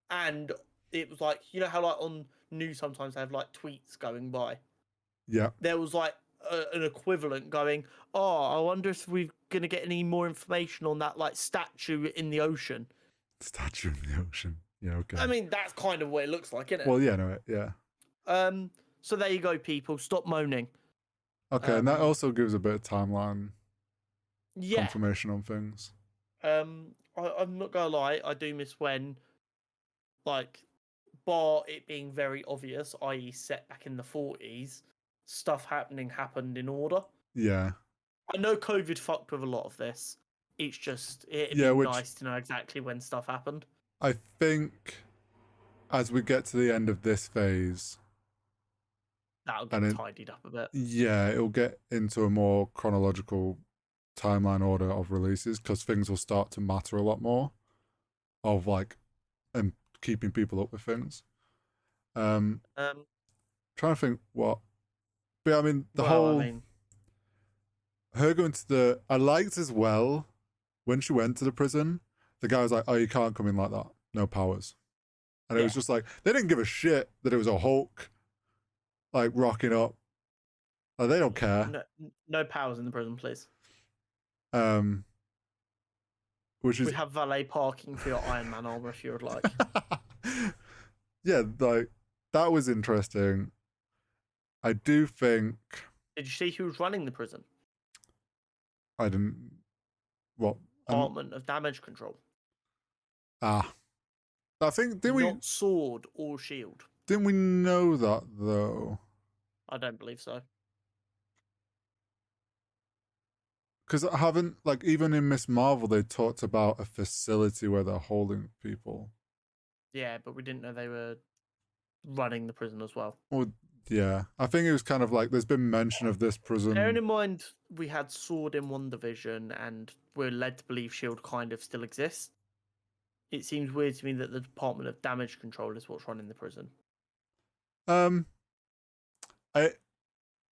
and it was like, you know how like on news sometimes they have like tweets going by. Yeah. There was like an equivalent going, oh, I wonder if we're gonna get any more information on that like statue in the ocean. Statue in the ocean. Yeah. Okay. I mean, that's kind of what it looks like, isn't it? Well, yeah. No. Yeah. So there you go, people. Stop moaning. Okay, and that also gives a bit of timeline Yeah. confirmation on things. I'm not gonna lie, I do miss when, like, bar it being very obvious, i.e., set back in the 40s, stuff happened in order. Yeah. I know COVID fucked with a lot of this. It's just it'd Yeah, be nice to know exactly when stuff happened. I think as we get to the end of this phase, That'll get tidied up a bit. Yeah, it'll get into a more chronological timeline order of releases because things will start to matter a lot more of like and keeping people up with things. Trying to think what, but I mean her going to the, I liked as well when she went to the prison, the guy was like, oh, you can't come in like that, no powers. And it was just like, they didn't give a shit that it was a Hulk like rocking up. Like, they don't care. No powers in the prison, please. Which is, we have valet parking for your Iron Man armor if you would like. Yeah, like that was interesting. I do think. Did you see who was running the prison? I didn't. What? Department of Damage Control. I think Not Sword or Shield. Didn't we know that though? I don't believe so. Because I haven't, like, even in Miss Marvel, they talked about a facility where they're holding people. Yeah, but we didn't know they were running the prison as well. Well, yeah. I think it was kind of like there's been mention of this prison. Bearing in mind, we had Sword in one division, and we're led to believe Shield kind of still exists. It seems weird to me that the Department of Damage Control is what's running the prison.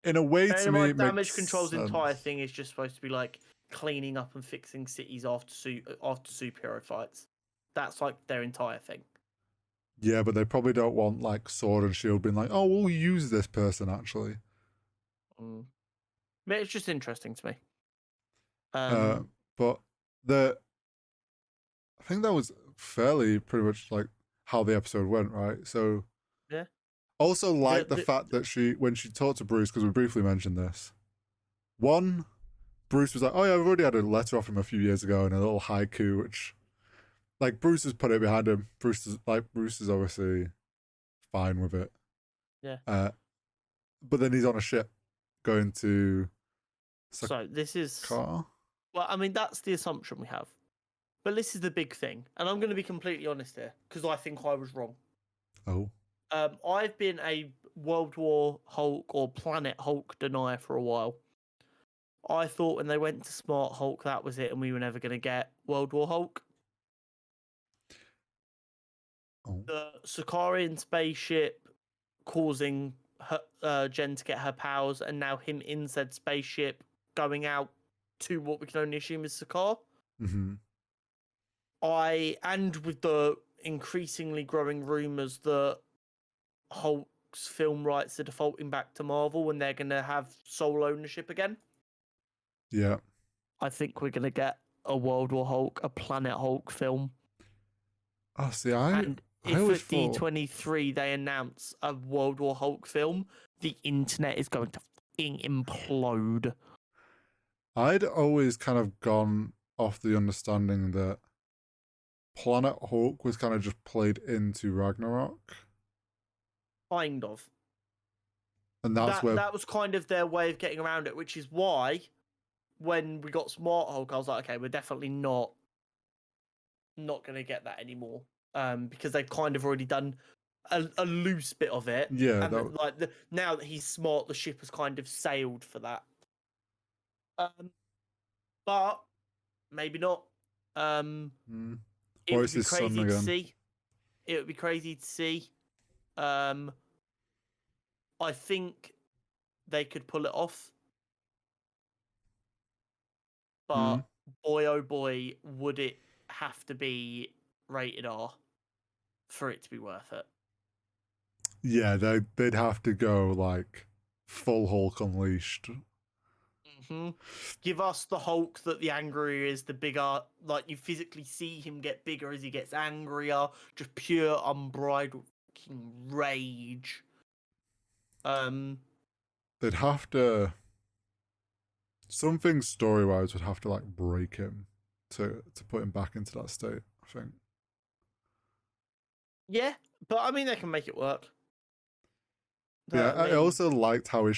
In a way, to me, Damage Control's entire thing is just supposed to be like cleaning up and fixing cities after superhero fights. That's like their entire thing. Yeah, but they probably don't want like Sword and Shield being like, oh, we'll use this person actually. But it's just interesting to me. But I think that was fairly pretty much like how the episode went, right? So yeah. Also like the fact that when she talked to Bruce, because we briefly mentioned this. One, Bruce was like, oh yeah, I've already had a letter off him a few years ago and a little haiku, which like Bruce has put it behind him. Bruce is obviously fine with it. Yeah. But then he's on a ship going to So this is car. Well, I mean, that's the assumption we have. But this is the big thing. And I'm going to be completely honest here, because I think I was wrong. Oh. I've been a World War Hulk or Planet Hulk denier for a while. I thought when they went to Smart Hulk, that was it, and we were never going to get World War Hulk. Oh. The Sicarian spaceship causing Jen to get her powers, and now him in said spaceship going out to what we can only assume is Sakaar. Mm-hmm. And with the increasingly growing rumours that Hulk's film rights are defaulting back to Marvel and they're going to have sole ownership again. Yeah. I think we're going to get a World War Hulk, a Planet Hulk film. Oh, see, and if at D23 they announce a World War Hulk film, the internet is going to fucking implode. I'd always kind of gone off the understanding that Planet Hulk was kind of just played into Ragnarok. Kind of. And that was kind of their way of getting around it, which is why when we got Smart Hulk, I was like, okay, we're definitely not going to get that anymore. Because they've kind of already done a loose bit of it. Yeah. And now that he's smart, the ship has kind of sailed for that. But maybe not. It would be crazy to see. It would be crazy to see. I think they could pull it off. But boy oh boy, would it have to be rated R for it to be worth it? Yeah, they'd have to go like full Hulk unleashed. Give us the Hulk that the angrier is, the bigger, like you physically see him get bigger as he gets angrier, just pure unbridled fucking rage. They'd have to, something story wise would have to like break him to put him back into that state, I think. Yeah, but I mean they can make it work. Yeah, I also liked how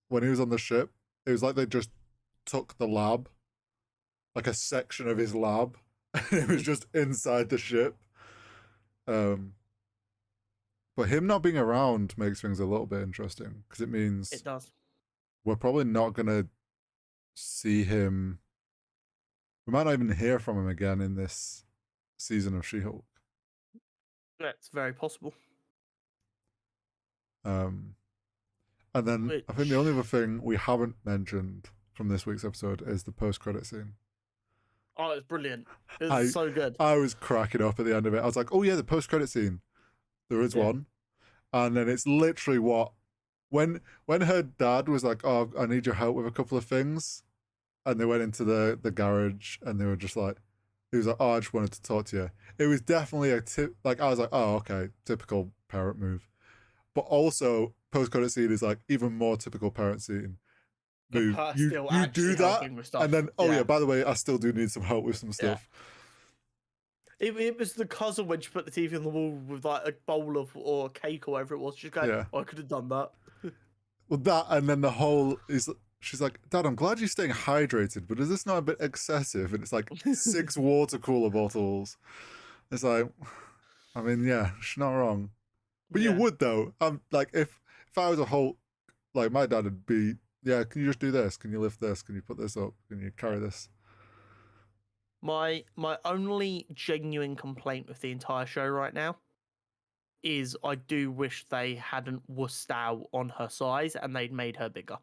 when he was on the ship, it was like they just took the lab, like a section of his lab, and it was just inside the ship. But him not being around makes things a little bit interesting because it means it does. We're probably not gonna see him. We might not even hear from him again in this season of She-Hulk. That's very possible. And then I think the only other thing we haven't mentioned from this week's episode is the post-credit scene. Oh, it's brilliant. It was so good. I was cracking up at the end of it. I was like, oh yeah, the post-credit scene. There is one. And then it's literally when her dad was like, oh, I need your help with a couple of things. And they went into the garage and they were just like, he was like, oh, I just wanted to talk to you. It was definitely I was like, oh, okay, typical parent move. But also, post-credit scene is like even more typical parent scene. Move. You do that, and then yeah, by the way, I still do need some help with some stuff. It was the cousin when she put the TV on the wall with like a bowl of or cake or whatever it was. She's going, oh, I could have done that. Well, that and then the whole is. She's like, Dad, I'm glad you're staying hydrated, but is this not a bit excessive? And it's like 6 water cooler bottles. It's like, I mean, yeah, she's not wrong. But you would though. Like if I was a Hulk, like my dad would be, yeah, can you just do this? Can you lift this? Can you put this up? Can you carry this? My only genuine complaint with the entire show right now is I do wish they hadn't wussed out on her size and they'd made her bigger.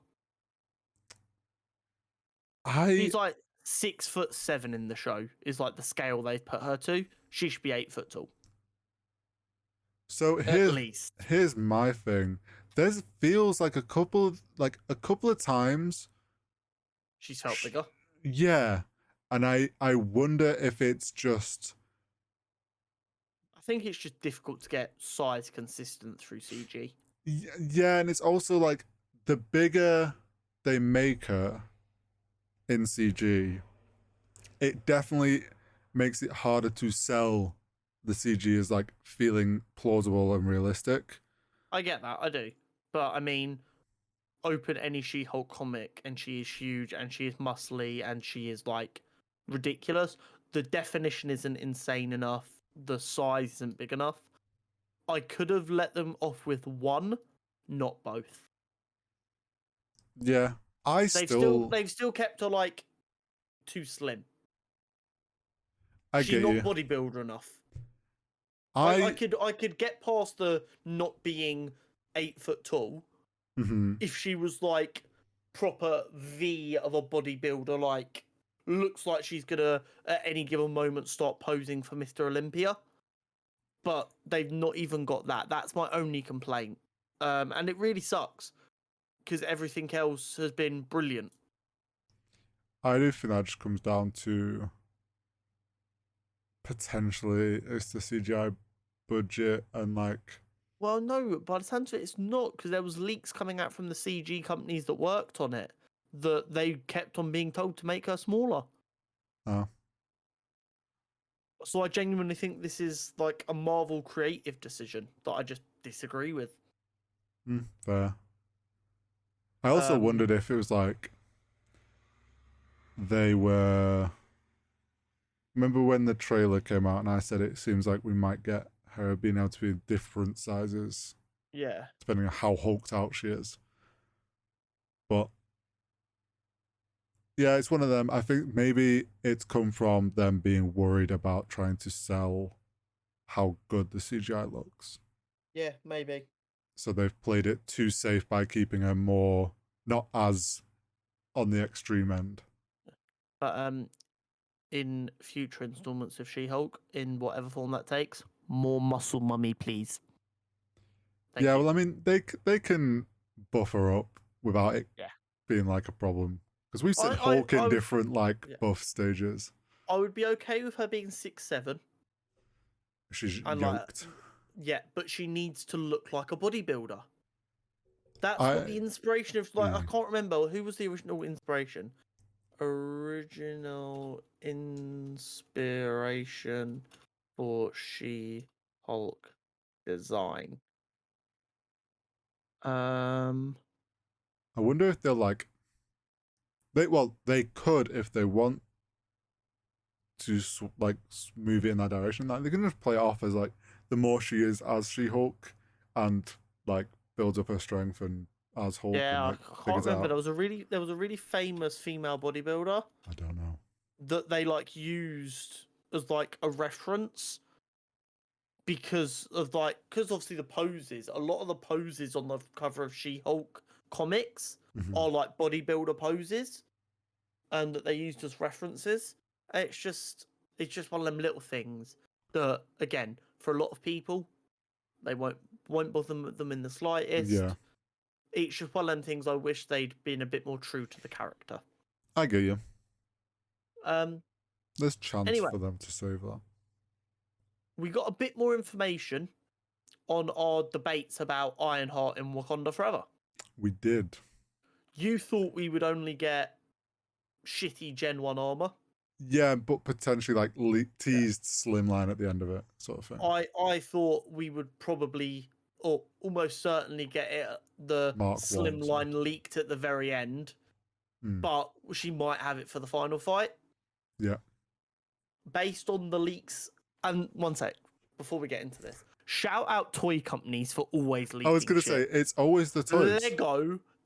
She's like 6'7" in the show is like the scale they've put her to. She should be 8 foot tall. So here's my thing. There feels like a couple of times she's felt bigger. Yeah. And I wonder if it's just, I think it's just difficult to get size consistent through CG. Yeah, and it's also like the bigger they make her in CG, it definitely makes it harder to sell the CG as like feeling plausible and realistic. I get that, I do. But I mean, open any She-Hulk comic and she is huge and she is muscly and she is like ridiculous. The definition isn't insane enough. The size isn't big enough. I could have let them off with one, not both. Yeah, they've still kept her like too slim. She's not bodybuilder enough. I could get past the not being 8 foot tall if she was like proper V of a bodybuilder, like looks like she's gonna at any given moment start posing for Mr. Olympia. But they've not even got that. That's my only complaint. And it really sucks because everything else has been brilliant. I do think that just comes down to potentially it's the CGI budget and like. Well, no, by the sounds of it, it's not, because there was leaks coming out from the CG companies that worked on it that they kept on being told to make her smaller. Oh. So I genuinely think this is like a Marvel creative decision that I just disagree with. Fair. I also wondered if it was like they were. Remember when the trailer came out and I said it seems like we might get her being able to be different sizes. Yeah. Depending on how hulked out she is. But yeah, it's one of them. I think maybe it's come from them being worried about trying to sell how good the CGI looks. Yeah, maybe. So they've played it too safe by keeping her more not as on the extreme end. But in future installments of She-Hulk, in whatever form that takes. More muscle mummy, please. Thank you. Well, I mean, they can buffer up without it being like a problem. Because we've seen Hulk in different buff stages. I would be okay with her being 6'7". She's yoked. But she needs to look like a bodybuilder. That's what the inspiration of, I can't remember. Who was the original inspiration? Original inspiration for She-Hulk design. I wonder if they'll they could if they want to move it in that direction. Like they can just play it off as the more she is as She-Hulk and builds up her strength and as Hulk. Yeah, and, I can't remember. There was a really famous female bodybuilder. I don't know. That they used as a reference because obviously the poses. A lot of the poses on the cover of She-Hulk comics are bodybuilder poses, and that they used as references. And it's just one of them little things that, again, for a lot of people, they won't bother them in the slightest. Yeah. It's just one of them things I wish they'd been a bit more true to the character. I get you. There's chance for them to save that. We got a bit more information on our debates about Ironheart in Wakanda Forever. We did. You thought we would only get shitty Gen 1 armor. Yeah, but potentially teased slimline at the end of it, sort of thing. I thought we would probably, or almost certainly, get the slimline leaked at the very end, but she might have it for the final fight. Yeah. Based on the leaks, and one sec before we get into this, shout out toy companies for always leaking. I was gonna say it's always the toys.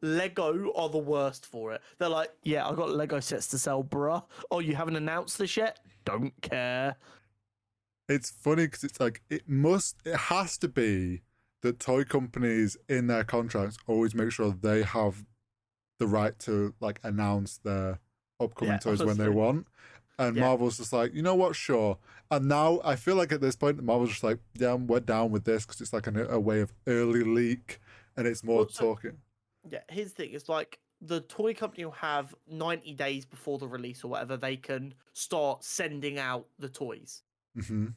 Lego are the worst for it. They're like, yeah, I got Lego sets to sell, bruh. Oh, you haven't announced this yet? Don't care. It's funny because it's it has to be that toy companies in their contracts always make sure they have the right to announce their upcoming toys when they want. And Marvel's just you know what, sure. And now I feel at this point, Marvel's just we're down with this because it's a way of early leak and it's more talking. Yeah, here's the thing. It's the toy company will have 90 days before the release or whatever, they can start sending out the toys. Mm-hmm.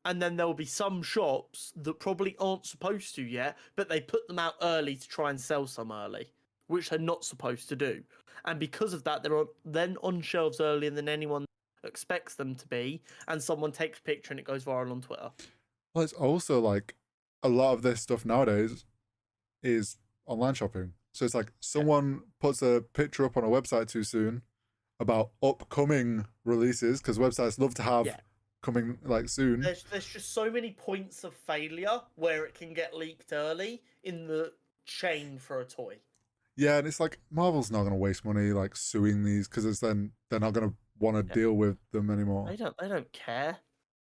And then there will be some shops that probably aren't supposed to yet, but they put them out early to try and sell some early, which they're not supposed to do. And because of that, they're then on shelves earlier than anyone expects them to be, and someone takes a picture and it goes viral on Twitter. Well, it's also a lot of this stuff nowadays is online shopping. So it's someone puts a picture up on a website too soon about upcoming releases, because websites love to have coming soon. There's just so many points of failure where it can get leaked early in the chain for a toy. Yeah, and it's Marvel's not going to waste money suing these, because then they're not going to want to deal with them anymore. They don't care.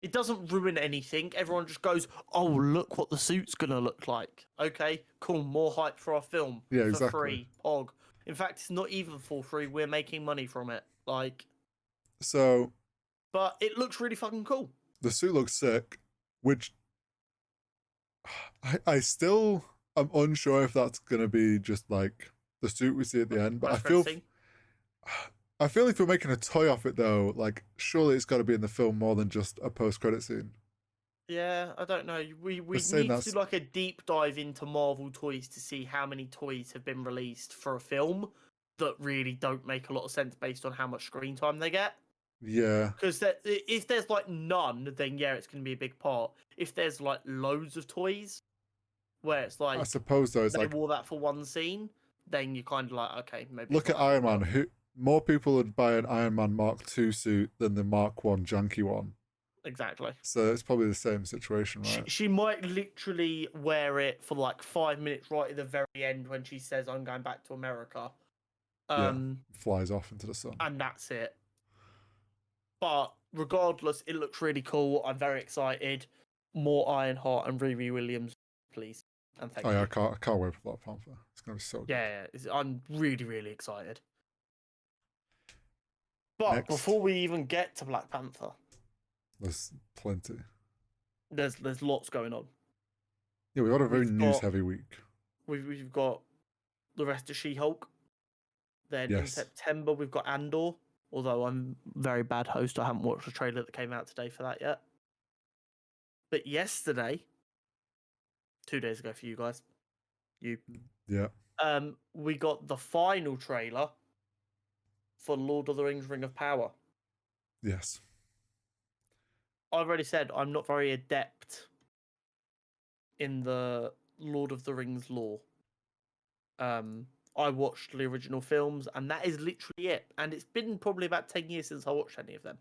It doesn't ruin anything. Everyone just goes, oh, look what the suit's going to look like. Okay, cool, more hype for our film. Yeah, for exactly. Free, pog. In fact, it's not even for free. We're making money from it. So... But it looks really fucking cool. The suit looks sick, which... I still am unsure if that's going to be just the suit we see at the end, but I feel if we're making a toy off it though, surely it's got to be in the film more than just a post-credit scene. Yeah, I don't know. We need to do a deep dive into Marvel toys to see how many toys have been released for a film that really don't make a lot of sense based on how much screen time they get. Yeah. Because if there's none, then it's going to be a big part. If there's loads of toys, where it's I suppose though, it's they wore that for one scene, then you're kind of okay, maybe. Look at Iron Man. Who more people would buy an Iron Man Mark II suit than the Mark 1 janky one? Exactly. So it's probably the same situation, right? She might literally wear it for 5 minutes right at the very end when she says, "I'm going back to America." Flies off into the sun. And that's it. But regardless, it looks really cool. I'm very excited. More Ironheart and Riri Williams, please. And thank you. I can't wait for Black Panther. It's going to be so good. Yeah, I'm really, really excited. But Next. before we even get to Black Panther, There's plenty. There's lots going on. Yeah, we've got a very news-heavy week. We've got the rest of She-Hulk. Then in Yes. September we've got Andor. Although I'm a very bad host, I haven't watched the trailer that came out today for that yet. But yesterday, 2 days ago for you guys, Yeah. we got the final trailer for Lord of the Rings: Ring of Power. Yes. I've already said I'm not very adept in the Lord of the Rings lore. I watched the original films, and that is literally it. And it's been probably about 10 years since I watched any of them.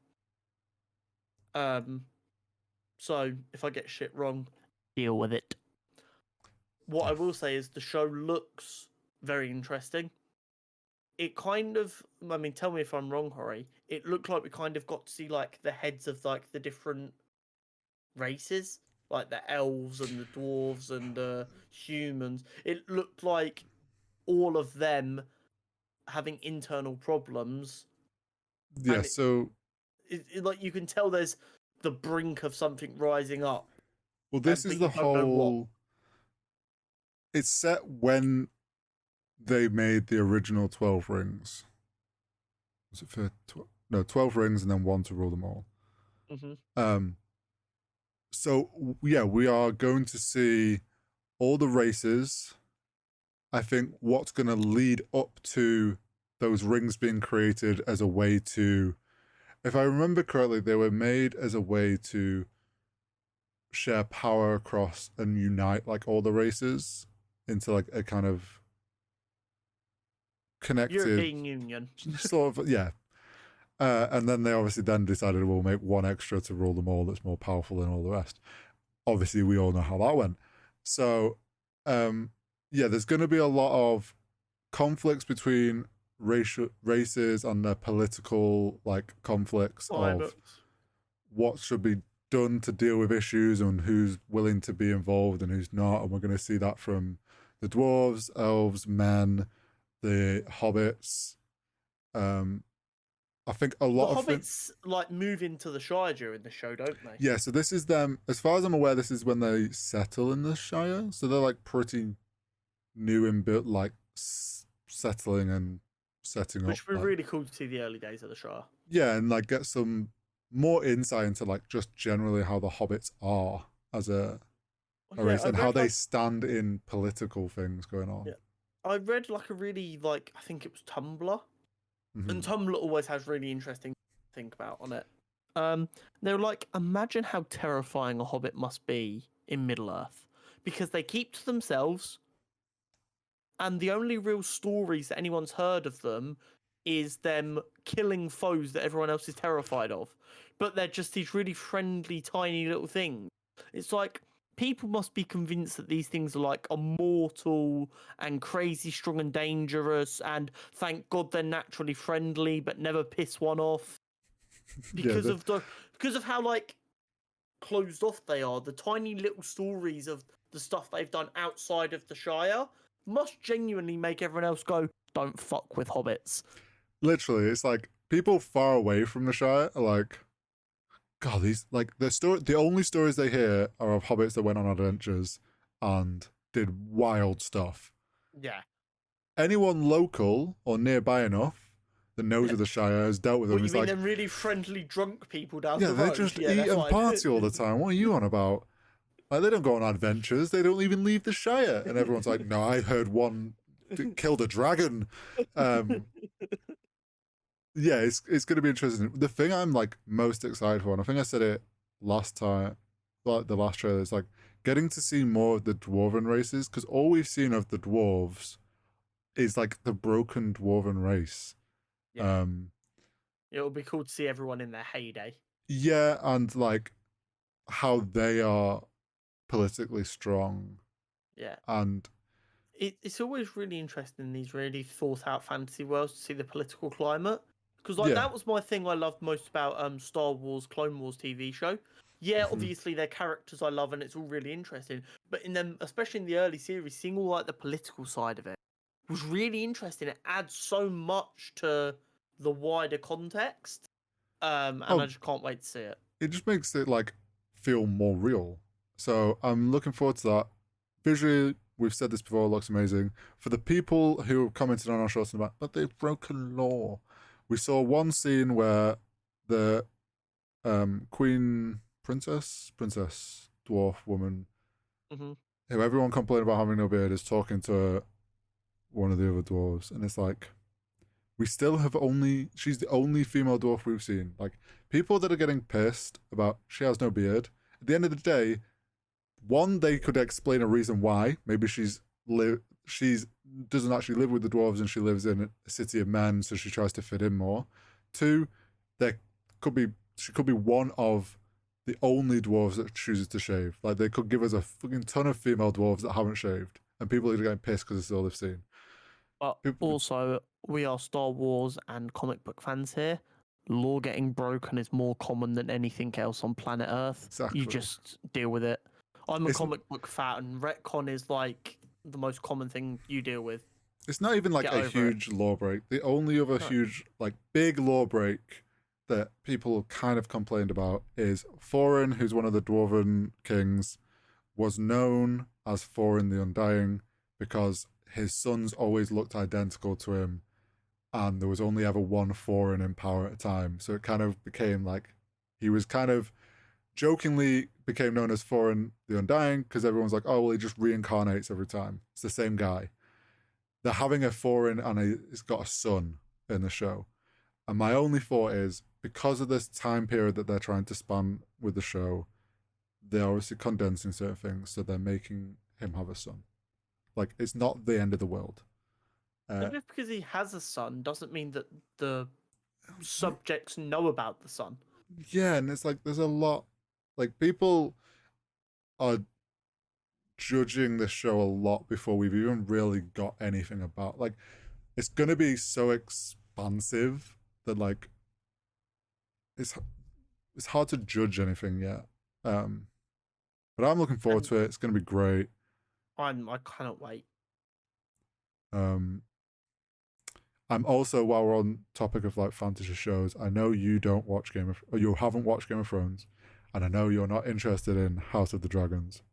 So if I get shit wrong, deal with it. What I will say is the show looks very interesting. It kind of, I mean, tell me if I'm wrong, Hori. It looked like we kind of got to see like the heads of like the different races, like the elves and the dwarves and the humans. It looked like all of them having internal problems. Yeah, so like you can tell there's the brink of something rising up. Well, this is the whole. It's set when they made the original 12 rings. Was it for 12 rings and then one to rule them all? Mm-hmm. So yeah, we are going to see all the races. I think what's going to lead up to those rings being created as a way to, if I remember correctly, they were made as a way to share power across and unite like all the races into like a kind of connected European Union sort of, yeah. And then they obviously then decided we'll make one extra to rule them all that's more powerful than all the rest. Obviously we all know how that went. So yeah, there's going to be a lot of conflicts between races and their political like conflicts of what should be done to deal with issues and who's willing to be involved and who's not. And we're going to see that from the dwarves, elves, men, the hobbits. I think a lot of hobbits like move into the Shire during the show, don't they? Yeah, so this is them. As far as I'm aware, this is when they settle in the Shire. So they're like pretty new and built, like settling and setting up. Which would be really cool to see the early days of the Shire. Yeah, and like get some more insight into like just generally how the hobbits are as a race and how they stand in political things going on. Yeah. I read like a really like I think it was Tumblr. And Tumblr always has really interesting to think about on it. They were like, imagine how terrifying a hobbit must be in Middle-earth. Because they keep to themselves, and the only real stories that anyone's heard of them is them killing foes that everyone else is terrified of. But they're just these really friendly, tiny little things. It's like, people must be convinced that these things are like immortal and crazy strong and dangerous, and thank God they're naturally friendly but never piss one off because of how like closed off they are. The tiny little stories of the stuff they've done outside of the Shire must genuinely make everyone else go, don't fuck with hobbits. Literally, it's like people far away from the Shire are like, God, these like the only stories they hear are of hobbits that went on adventures and did wild stuff. Yeah. Anyone local or nearby enough that knows of the Shire has dealt with them. What, you mean like them really friendly drunk people down the road? Yeah, they just eat and party all the time. What are you on about? Like, they don't go on adventures. They don't even leave the Shire. And everyone's like, no, I heard one killed a dragon. Yeah, it's going to be interesting. The thing I'm like most excited for, and I think I said it last time, like the last trailer, is like getting to see more of the dwarven races, because all we've seen of the dwarves is like the broken dwarven race. Yeah. It'll be cool to see everyone in their heyday. Yeah, and like how they are politically strong. Yeah. And it's always really interesting in these really thought out fantasy worlds to see the political climate. Because like that was my thing I loved most about Star Wars Clone Wars TV show. Yeah, obviously they're characters I love and it's all really interesting. But in them, especially in the early series, seeing all like the political side of it was really interesting. It adds so much to the wider context. And I just can't wait to see it. It just makes it like feel more real. So I'm looking forward to that. Visually, we've said this before, it looks amazing. For the people who commented on our shorts and about, but they've broken law. We saw one scene where the princess dwarf woman, who everyone complained about having no beard, is talking to one of the other dwarves, and it's like, we still have she's the only female dwarf we've seen. Like, people that are getting pissed about she has no beard, at the end of the day, one, they could explain a reason why. Maybe she's doesn't actually live with the dwarves and she lives in a city of men, so she tries to fit in more. Two, she could be one of the only dwarves that chooses to shave. Like, they could give us a fucking ton of female dwarves that haven't shaved, and people are getting pissed because it's all they've seen. But also, we are Star Wars and comic book fans here. Law getting broken is more common than anything else on planet Earth. Exactly. You just deal with it. I'm a comic book fan, and retcon is like the most common thing you deal with. It's not even like a huge law break. The only other huge, like, big law break that people kind of complained about is Thorin, who's one of the Dwarven kings, was known as Thorin the Undying because his sons always looked identical to him, and there was only ever one Thorin in power at a time. So it kind of became like, he was kind of jokingly became known as Thorin the Undying because everyone's like, oh, well, he just reincarnates every time. It's the same guy. They're having a Thorin and he's got a son in the show. And my only thought is, because of this time period that they're trying to span with the show, they're obviously condensing certain things, so they're making him have a son. Like, it's not the end of the world. Just because he has a son doesn't mean that the subjects know about the son. Yeah, and it's like, there's a lot, like, people are judging this show a lot before we've even really got anything about, like, it's gonna be so expansive that, like, it's hard to judge anything yet. But I'm looking forward to it. It's gonna be great. I cannot wait. I'm also, while we're on topic of like fantasy shows, I know you don't watch you haven't watched Game of Thrones, and I know you're not interested in House of the Dragons.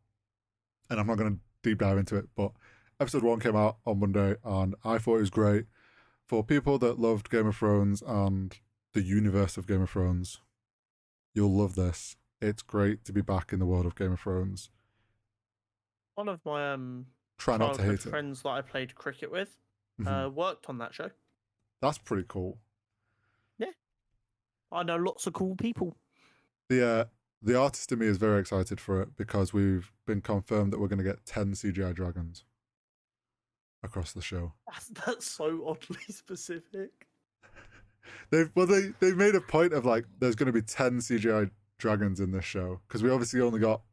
And I'm not going to deep dive into it, but episode 1 came out on Monday, and I thought it was great. For people that loved Game of Thrones and the universe of Game of Thrones, you'll love this. It's great to be back in the world of Game of Thrones. One of my try not to hate friends that I played cricket with worked on that show. That's pretty cool. Yeah, I know lots of cool people. The artist in me is very excited for it because we've been confirmed that we're going to get 10 CGI dragons across the show. That's so oddly specific. They made a point of like, there's going to be 10 CGI dragons in this show because we obviously only got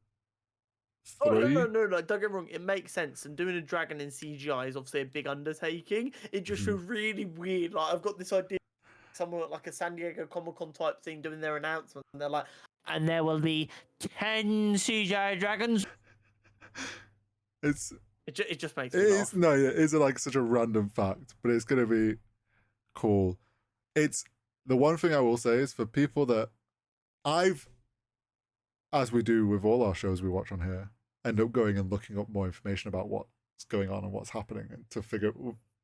3. Oh, no, don't get me wrong, it makes sense, and doing a dragon in CGI is obviously a big undertaking. It just feels really weird. Like, I've got this idea, someone at like a San Diego Comic-Con type thing doing their announcement, and they're like, and there will be 10 CGI dragons. It just makes me laugh. It's like such a random fact, but it's going to be cool. It's the one thing I will say is for people that as we do with all our shows we watch on here, end up going and looking up more information about what's going on and what's happening, and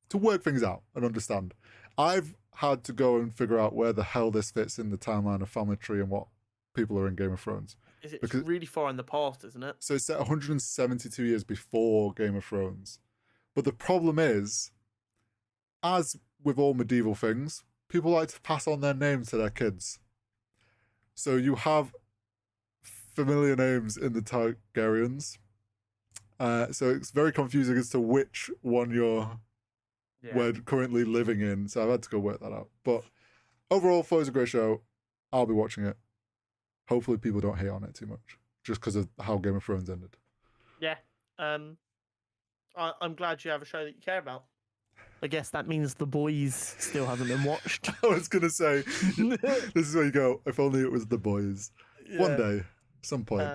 to work things out and understand. I've had to go and figure out where the hell this fits in the timeline of Family Tree and what people are in Game of Thrones. It's really far in the past, isn't it? So it's set 172 years before Game of Thrones. But the problem is, as with all medieval things, people like to pass on their names to their kids. So you have familiar names in the Targaryens. So it's very confusing as to which one we're currently living in. So I've had to go work that out. But overall, it was a great show. I'll be watching it. Hopefully people don't hate on it too much, just because of how Game of Thrones ended. Yeah. I'm glad you have a show that you care about. I guess that means The Boys still hasn't been watched. I was going to say, this is where you go, if only it was The Boys. Yeah. One day, some point,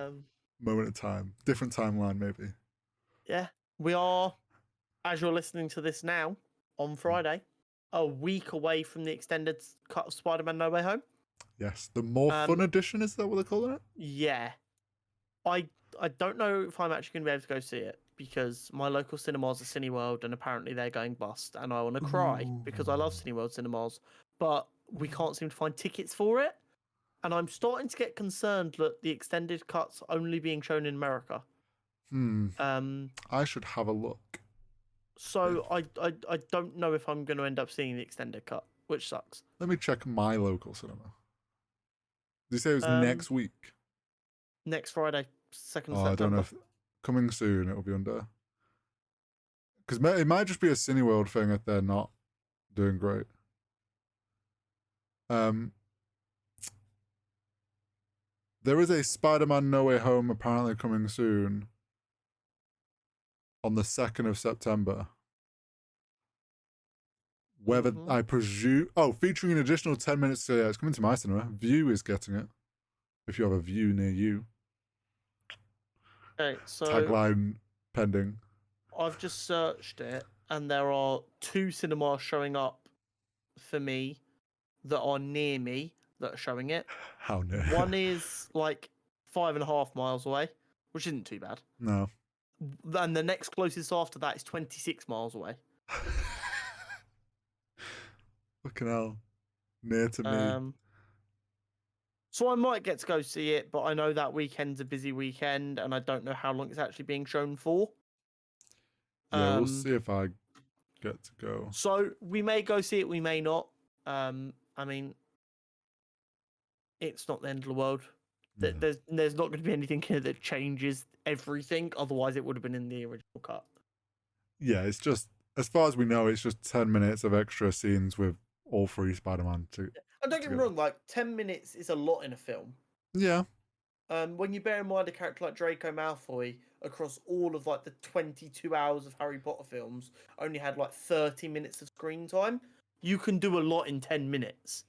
moment of time, different timeline maybe. Yeah. We are, as you're listening to this now, on Friday. a week away from the extended cut of Spider-Man No Way Home. Yes, the more fun edition, is that what they're calling it? Yeah. I don't know if I'm actually going to be able to go see it because my local cinemas are Cineworld and apparently they're going bust and I want to cry because I love Cineworld cinemas, but we can't seem to find tickets for it. And I'm starting to get concerned that the extended cut's only being shown in America. I should have a look. So I don't know if I'm going to end up seeing the extended cut, which sucks. Let me check my local cinema. Did you say it was next week? Next Friday, 2nd of I September. don't know if coming soon it'll be under. Because it might just be a Cineworld thing if they're not doing great. There is a Spider-Man No Way Home apparently coming soon on the 2nd of September. Whether I presume... Oh, featuring an additional 10 minutes. So yeah, it's coming to my cinema. View is getting it. If you have a View near you. Okay, so... Tagline pending. I've just searched it, and there are 2 cinemas showing up for me that are near me that are showing it. How near? One is like 5.5 miles away, which isn't too bad. No. And the next closest after that is 26 miles away. Fucking hell. Near to me. So I might get to go see it, but I know that weekend's a busy weekend, and I don't know how long it's actually being shown for. Yeah, we'll see if I get to go. So we may go see it, we may not. I mean, it's not the end of the world. Yeah. There's not going to be anything here that changes everything. Otherwise, it would have been in the original cut. Yeah, it's just, as far as we know, it's just 10 minutes of extra scenes with all 3 Spider-Man. And don't get me wrong, like 10 minutes is a lot in a film. Yeah. When you bear in mind a character like Draco Malfoy across all of like the 22 hours of Harry Potter films only had like 30 minutes of screen time, you can do a lot in 10 minutes.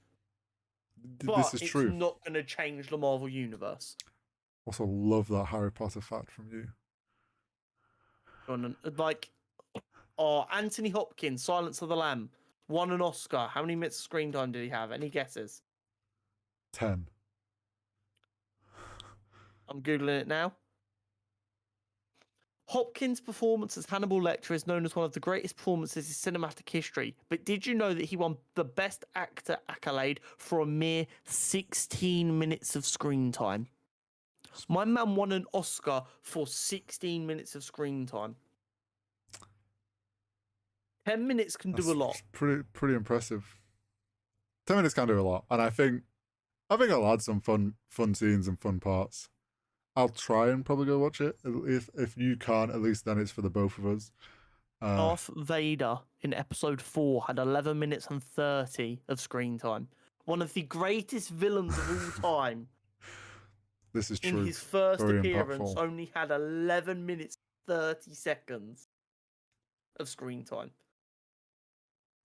But this is true. It's not going to change the Marvel Universe. Also, love that Harry Potter fact from you. Like, Anthony Hopkins, Silence of the Lamb, won an Oscar. How many minutes of screen time did he have? Any guesses? 10. I'm Googling it now. Hopkins' performance as Hannibal Lecter is known as one of the greatest performances in cinematic history. But did you know that he won the Best Actor accolade for a mere 16 minutes of screen time? My man won an Oscar for 16 minutes of screen time. 10 minutes can do a lot. Pretty impressive. 10 minutes can do a lot. And I think I'll add some fun scenes and fun parts. I'll try and probably go watch it. If you can't, at least then it's for the both of us. Darth Vader in episode 4 had 11 minutes and 30 of screen time. One of the greatest villains of all time. This is true. In his first Very appearance, impactful. only had 11 minutes 30 seconds of screen time.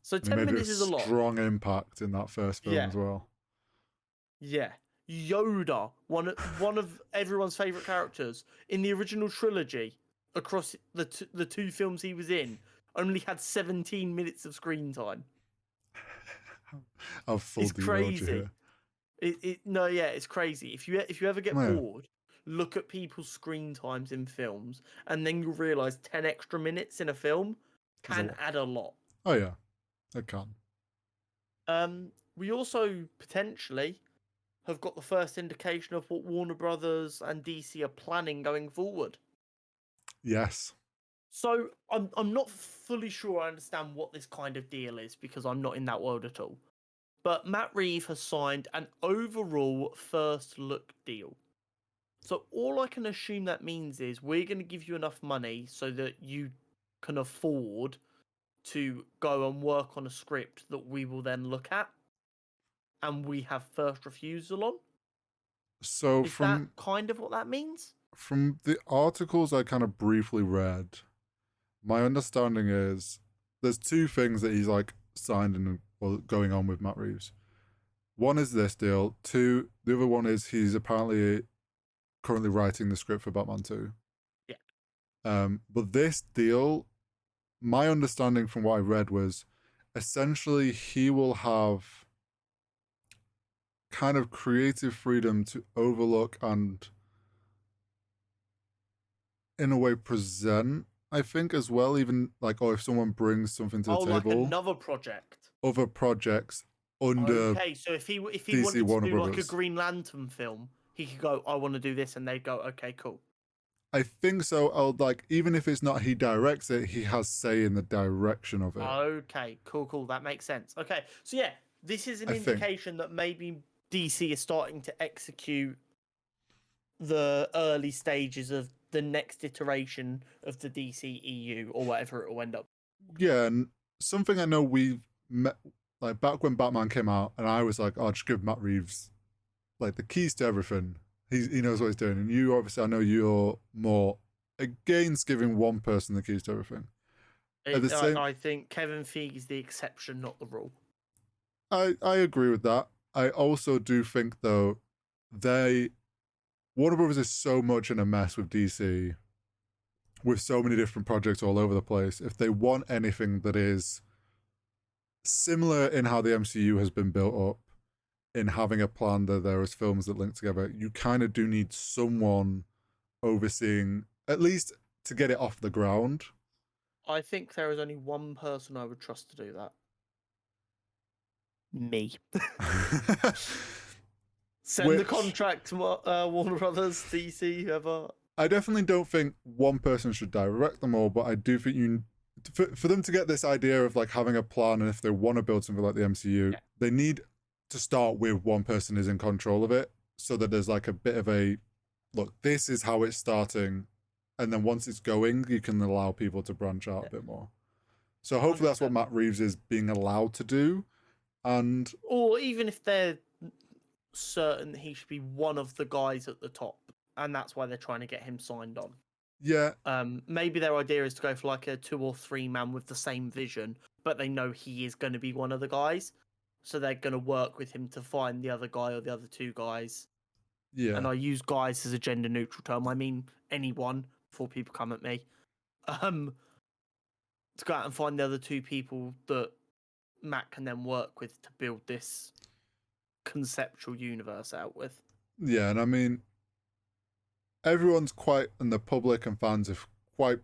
So 10 minutes is a lot. Strong impact in that first film as well. Yeah. Yoda, one of everyone's favourite characters in the original trilogy, across the 2 films he was in, only had 17 minutes of screen time. It's crazy. It's crazy. If you ever get bored, look at people's screen times in films, and then you realise 10 extra minutes in a film can add a lot. Oh yeah, it can. We also potentially have got the first indication of what Warner Brothers and DC are planning going forward. Yes. So I'm not fully sure I understand what this kind of deal is because I'm not in that world at all. But Matt Reeves has signed an overall first look deal. So all I can assume that means is we're going to give you enough money so that you can afford to go and work on a script that we will then look at and we have first refusal on. So is that kind of what that means? From the articles I kind of briefly read, my understanding is there's 2 things that he's like signed and going on with Matt Reeves. One is this deal. 2, the other one is he's apparently currently writing the script for Batman 2. Yeah. But this deal, my understanding from what I read was essentially he will have kind of creative freedom to overlook and in a way present, I think, as well, even like, or if someone brings something to the like table, another project. other projects under Okay, so if he DC wanted to Warner do like a Brothers. Green Lantern film, he could go, I want to do this, and they'd go, okay, cool. I think so. I'll like, even if it's not he directs it, he has say in the direction of it. Okay, cool. That makes sense. Okay, so yeah, this is an indication that maybe DC is starting to execute the early stages of the next iteration of the DCEU or whatever it will end up. Yeah, and something I know we met like back when Batman came out, and I was like, "Oh, just give Matt Reeves like the keys to everything. He knows what he's doing." And you obviously, I know you're more against giving one person the keys to everything. I think Kevin Feige is the exception, not the rule. I agree with that. I also do think though, Warner Brothers is so much in a mess with DC, with so many different projects all over the place. If they want anything that is similar in how the MCU has been built up, in having a plan that there is films that link together, you kind of do need someone overseeing, at least to get it off the ground. I think there is only one person I would trust to do that. Me. Send the contract to Warner Brothers, DC, whoever. I definitely don't think one person should direct them all, but I do think for them to get this idea of like having a plan, and if they want to build something like the MCU, they need to start with one person is in control of it, so that there's like a bit of a look, this is how it's starting, and then once it's going, you can allow people to branch out a bit more. So hopefully 100%. That's what Matt Reeves is being allowed to do. And or even if they're certain that he should be one of the guys at the top, and that's why they're trying to get him signed on. Yeah. Maybe their idea is to go for like a 2 or 3 man with the same vision, but they know he is going to be one of the guys, so they're going to work with him to find the other guy or the other 2 guys. Yeah. And I use guys as a gender neutral term. I mean anyone before people come at me. To go out and find the other 2 people that Matt can then work with to build this conceptual universe out with. Yeah, and I mean, everyone's quite, and the public and fans have quite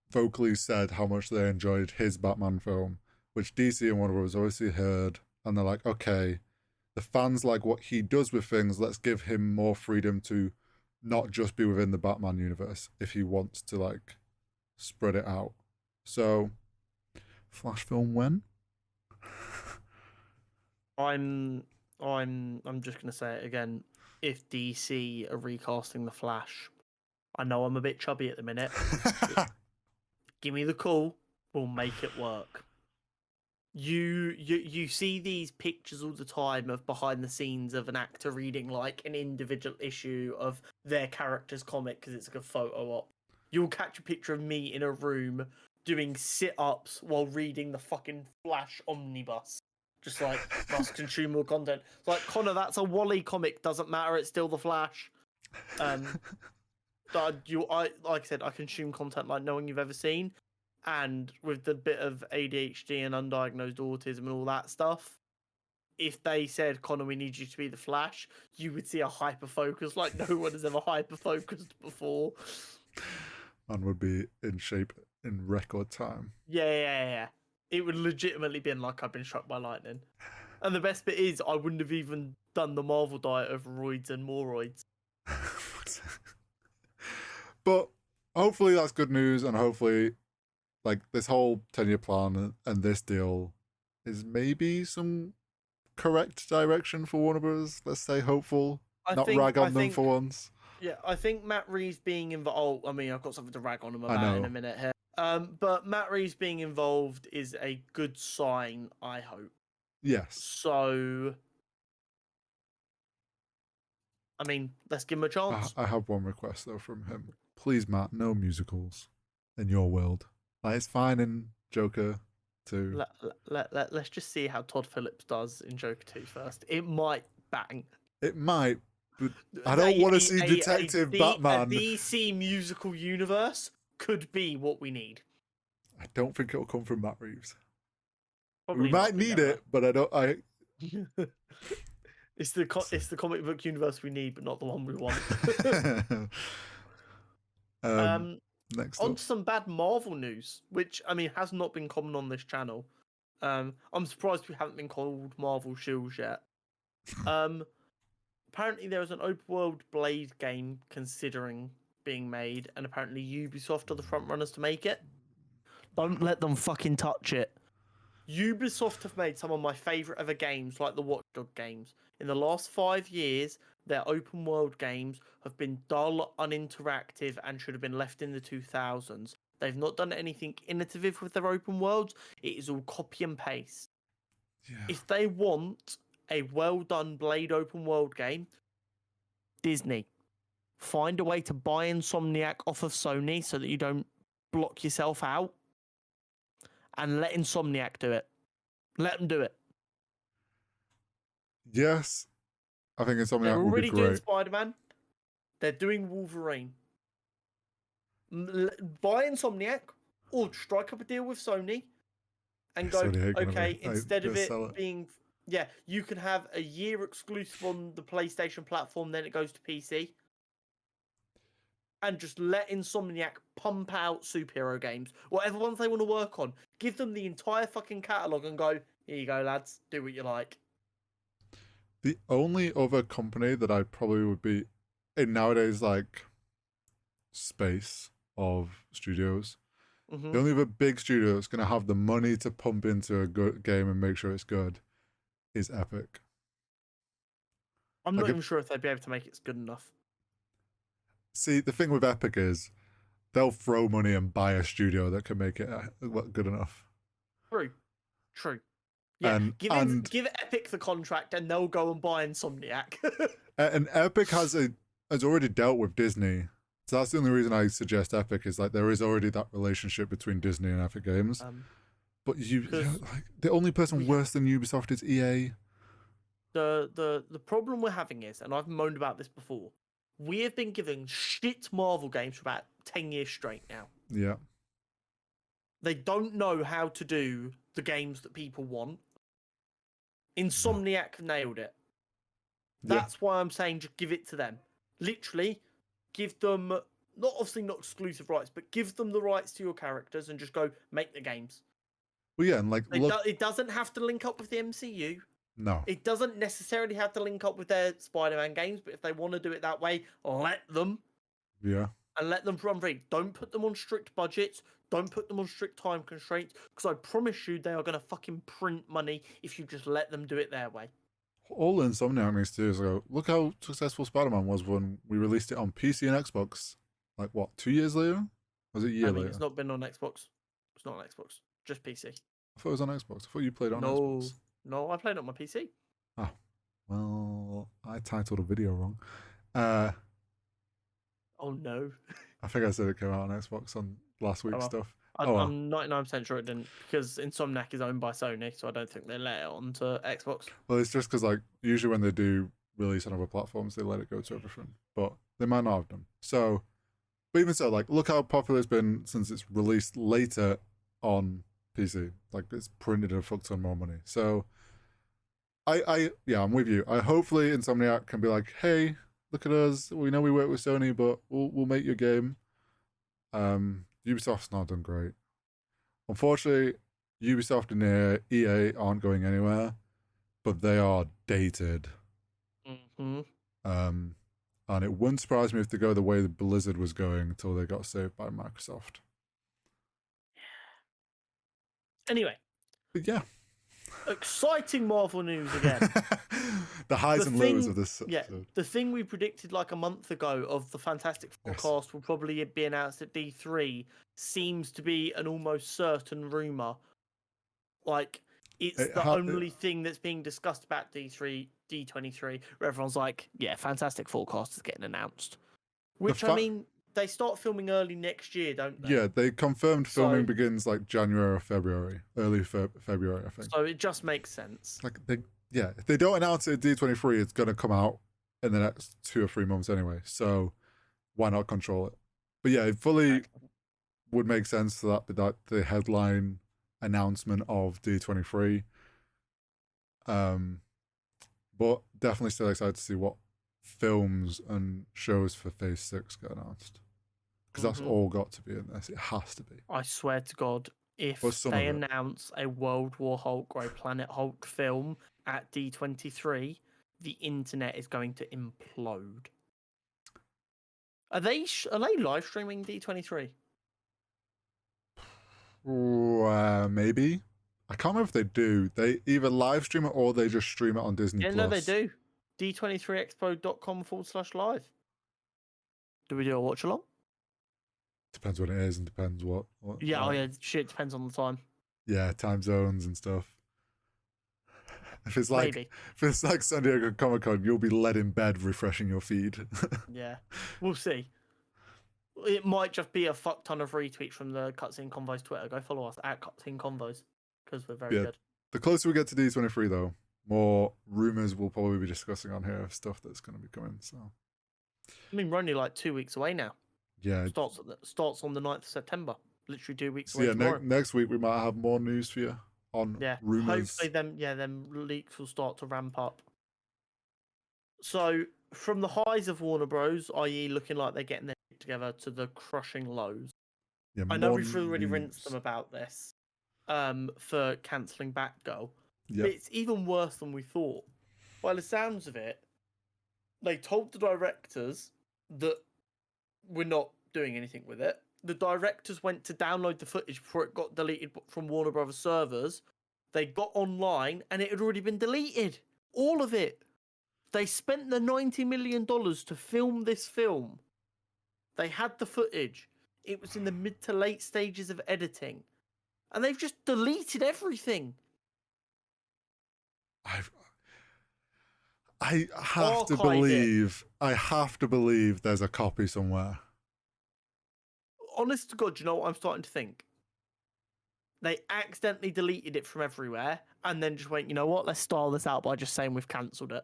vocally said how much they enjoyed his Batman film, which DC and Warner Bros. Obviously heard, and they're like, okay, the fans like what he does with things, let's give him more freedom to not just be within the Batman universe if he wants to like spread it out. So, Flash film when? I'm just gonna say it again. If DC are recasting the Flash, I know I'm a bit chubby at the minute. Give me the call. We'll make it work. You see these pictures all the time of behind the scenes of an actor reading like an individual issue of their character's comic because it's like a photo op. You'll catch a picture of me in a room doing sit-ups while reading the fucking Flash omnibus. Just like, must consume more content. It's like, Connor, that's a Wally comic. Doesn't matter. It's still the Flash. Like I said, I consume content like no one you've ever seen. And with the bit of ADHD and undiagnosed autism and all that stuff, if they said, Connor, we need you to be the Flash, you would see a hyper-focus like no one has ever hyper-focused before. Man would be in shape in record time. Yeah. It would legitimately been like I've been struck by lightning. And the best bit is I wouldn't have even done the Marvel diet of roids and more roids. But hopefully that's good news, and hopefully like this whole 10-year plan and this deal is maybe some correct direction for Warner Bros. Let's say hopeful. Not rag on them for once. Yeah, I think Matt Reeves being involved... I mean, I've got something to rag on him about in a minute here. But Matt Reeves being involved is a good sign, I hope. Yes. So, I mean, let's give him a chance. I have one request, though, from him. Please, Matt, no musicals in your world. Like, it's fine in Joker 2. Let's just see how Todd Phillips does in Joker 2 first. It might bang. It might, but I don't want to see Detective Batman. A DC musical universe could be what we need. I don't think it'll come from Matt Reeves. Probably we might not, need it, but I don't. It's the comic book universe we need, but not the one we want. Next On up, to some bad Marvel news, which I mean has not been common on this channel. I'm surprised we haven't been called Marvel Shields yet. Apparently there is an open world Blade game considering being made, and apparently Ubisoft are the front runners to make it. Don't let them fucking touch it. Ubisoft have made some of my favourite ever games, like the Watch Dogs games. In the last 5 years, their open world games have been dull, uninteractive, and should have been left in the 2000s. They've not done anything innovative with their open worlds. It is all copy and paste. yeah. If they want a well done Blade open world game, Disney, find a way to buy Insomniac off of Sony so that you don't block yourself out, and let Insomniac do it. Let them do it. Yes, I think Insomniac They're would be already doing great. Spider-Man. They're doing Wolverine. Buy Insomniac or strike up a deal with Sony and go, okay, instead of it being... Yeah, you can have a year exclusive on the PlayStation platform, then it goes to PC. And just let Insomniac pump out superhero games. Whatever ones they want to work on. Give them the entire fucking catalogue and go, here you go, lads. Do what you like. The only other company that I probably would be in nowadays, like, space of studios, the only other big studio that's going to have the money to pump into a good game and make sure it's good is Epic. I'm not even sure if they'd be able to make it good enough. See, the thing with Epic is they'll throw money and buy a studio that can make it good enough. True. Yeah, give Epic the contract and they'll go and buy Insomniac. And Epic has already dealt with Disney. So that's the only reason I suggest Epic is like there is already that relationship between Disney and Epic Games. But the only person worse than Ubisoft is EA. The problem we're having is, and I've moaned about this before, we have been giving shit Marvel games for about 10 years straight now. Yeah. They don't know how to do the games that people want. Insomniac nailed it. That's why I'm saying just give it to them. Literally, give them, obviously not exclusive rights, but give them the rights to your characters and just go make the games. Well, yeah, and like... It doesn't have to link up with the MCU. No. It doesn't necessarily have to link up with their Spider-Man games, but if they want to do it that way, let them. Yeah. And let them run free. Don't put them on strict budgets. Don't put them on strict time constraints, because I promise you they are going to fucking print money if you just let them do it their way. All Insomniac needs to do is go, look how successful Spider-Man was when we released it on PC and Xbox. Like, what, 2 years later? Or was it a year later? It's not been on Xbox. It's not on Xbox. Just PC. I thought it was on Xbox. I thought you played it on Xbox. No, I played it on my PC. Oh, well, I titled a video wrong. Oh, no. I think I said it came out on Xbox on last week's stuff. I'm 99% sure it didn't, because Insomniac is owned by Sony, so I don't think they let it onto Xbox. Well, it's just because, like, usually when they do release on other platforms, they let it go to everything. But they might not have done. So, but even so, like, look how popular it's been since it's released later on PC. Like, it's printed a fuck ton more money. So, I'm with you. Hopefully Insomniac can be like, hey, look at us. We know we work with Sony, but we'll make your game. Ubisoft's not done great. Unfortunately, Ubisoft and EA aren't going anywhere, but they are dated. And it wouldn't surprise me if they go the way that Blizzard was going until they got saved by Microsoft. Anyway. But yeah. Exciting Marvel news again. The highs and lows of this episode. The thing we predicted like a month ago of the Fantastic Four cast will probably be announced at D3 seems to be an almost certain rumor. Like, it's the only thing that's being discussed about D23, where everyone's like, yeah, Fantastic Four cast is getting announced. Which, I mean, they start filming early next year, don't they? Yeah, they confirmed filming begins like January or February, early February, I think. So it just makes sense. Like, if they don't announce it at D23, it's going to come out in the next 2 or 3 months anyway. So why not control it? But yeah, it fully would make sense that the headline announcement of D23. But definitely still excited to see what films and shows for Phase 6 get announced. Because that's all got to be in this. It has to be. I swear to God, if some they of it. announce a World War Hulk or a Planet Hulk film at D23, the internet is going to implode. Are they live streaming D23? Maybe. I can't remember if they do. They either live stream it or they just stream it on Disney+. Yeah, no, they do. D23expo.com/live. Do we do a watch along? Depends what it is and depends what yeah, shit, depends on the time. Yeah, time zones and stuff. If it's like Maybe. if it's like San Diego Comic-Con, you'll be led in bed refreshing your feed. Yeah, we'll see. It might just be a fuck ton of retweets from the Cutscene Convos Twitter. Go follow us at Cutscene Convos because we're very good. The closer we get to D23, though, more rumors we'll probably be discussing on here of stuff that's going to be coming. So, I mean, we're only like 2 weeks away now. Yeah, starts on the 9th of September. Literally 2 weeks so away. Yeah, next week we might have more news for you on rumors. Hopefully, them leaks will start to ramp up. So, from the highs of Warner Bros, i.e., looking like they're getting their shit together, to the crushing lows. Yeah, I know we've already rinsed them about this. For cancelling Batgirl. Yep. But it's even worse than we thought. By the sounds of it, they told the directors that we're not doing anything with it. The directors went to download the footage before it got deleted from Warner Brothers servers. They got online and it had already been deleted. All of it. They spent the $90 million to film this film. They had the footage. It was in the mid to late stages of editing. And they've just deleted everything. I have to believe there's a copy somewhere. Honest to God, you know what I'm starting to think? They accidentally deleted it from everywhere and then just went, you know what, let's style this out by just saying we've cancelled it.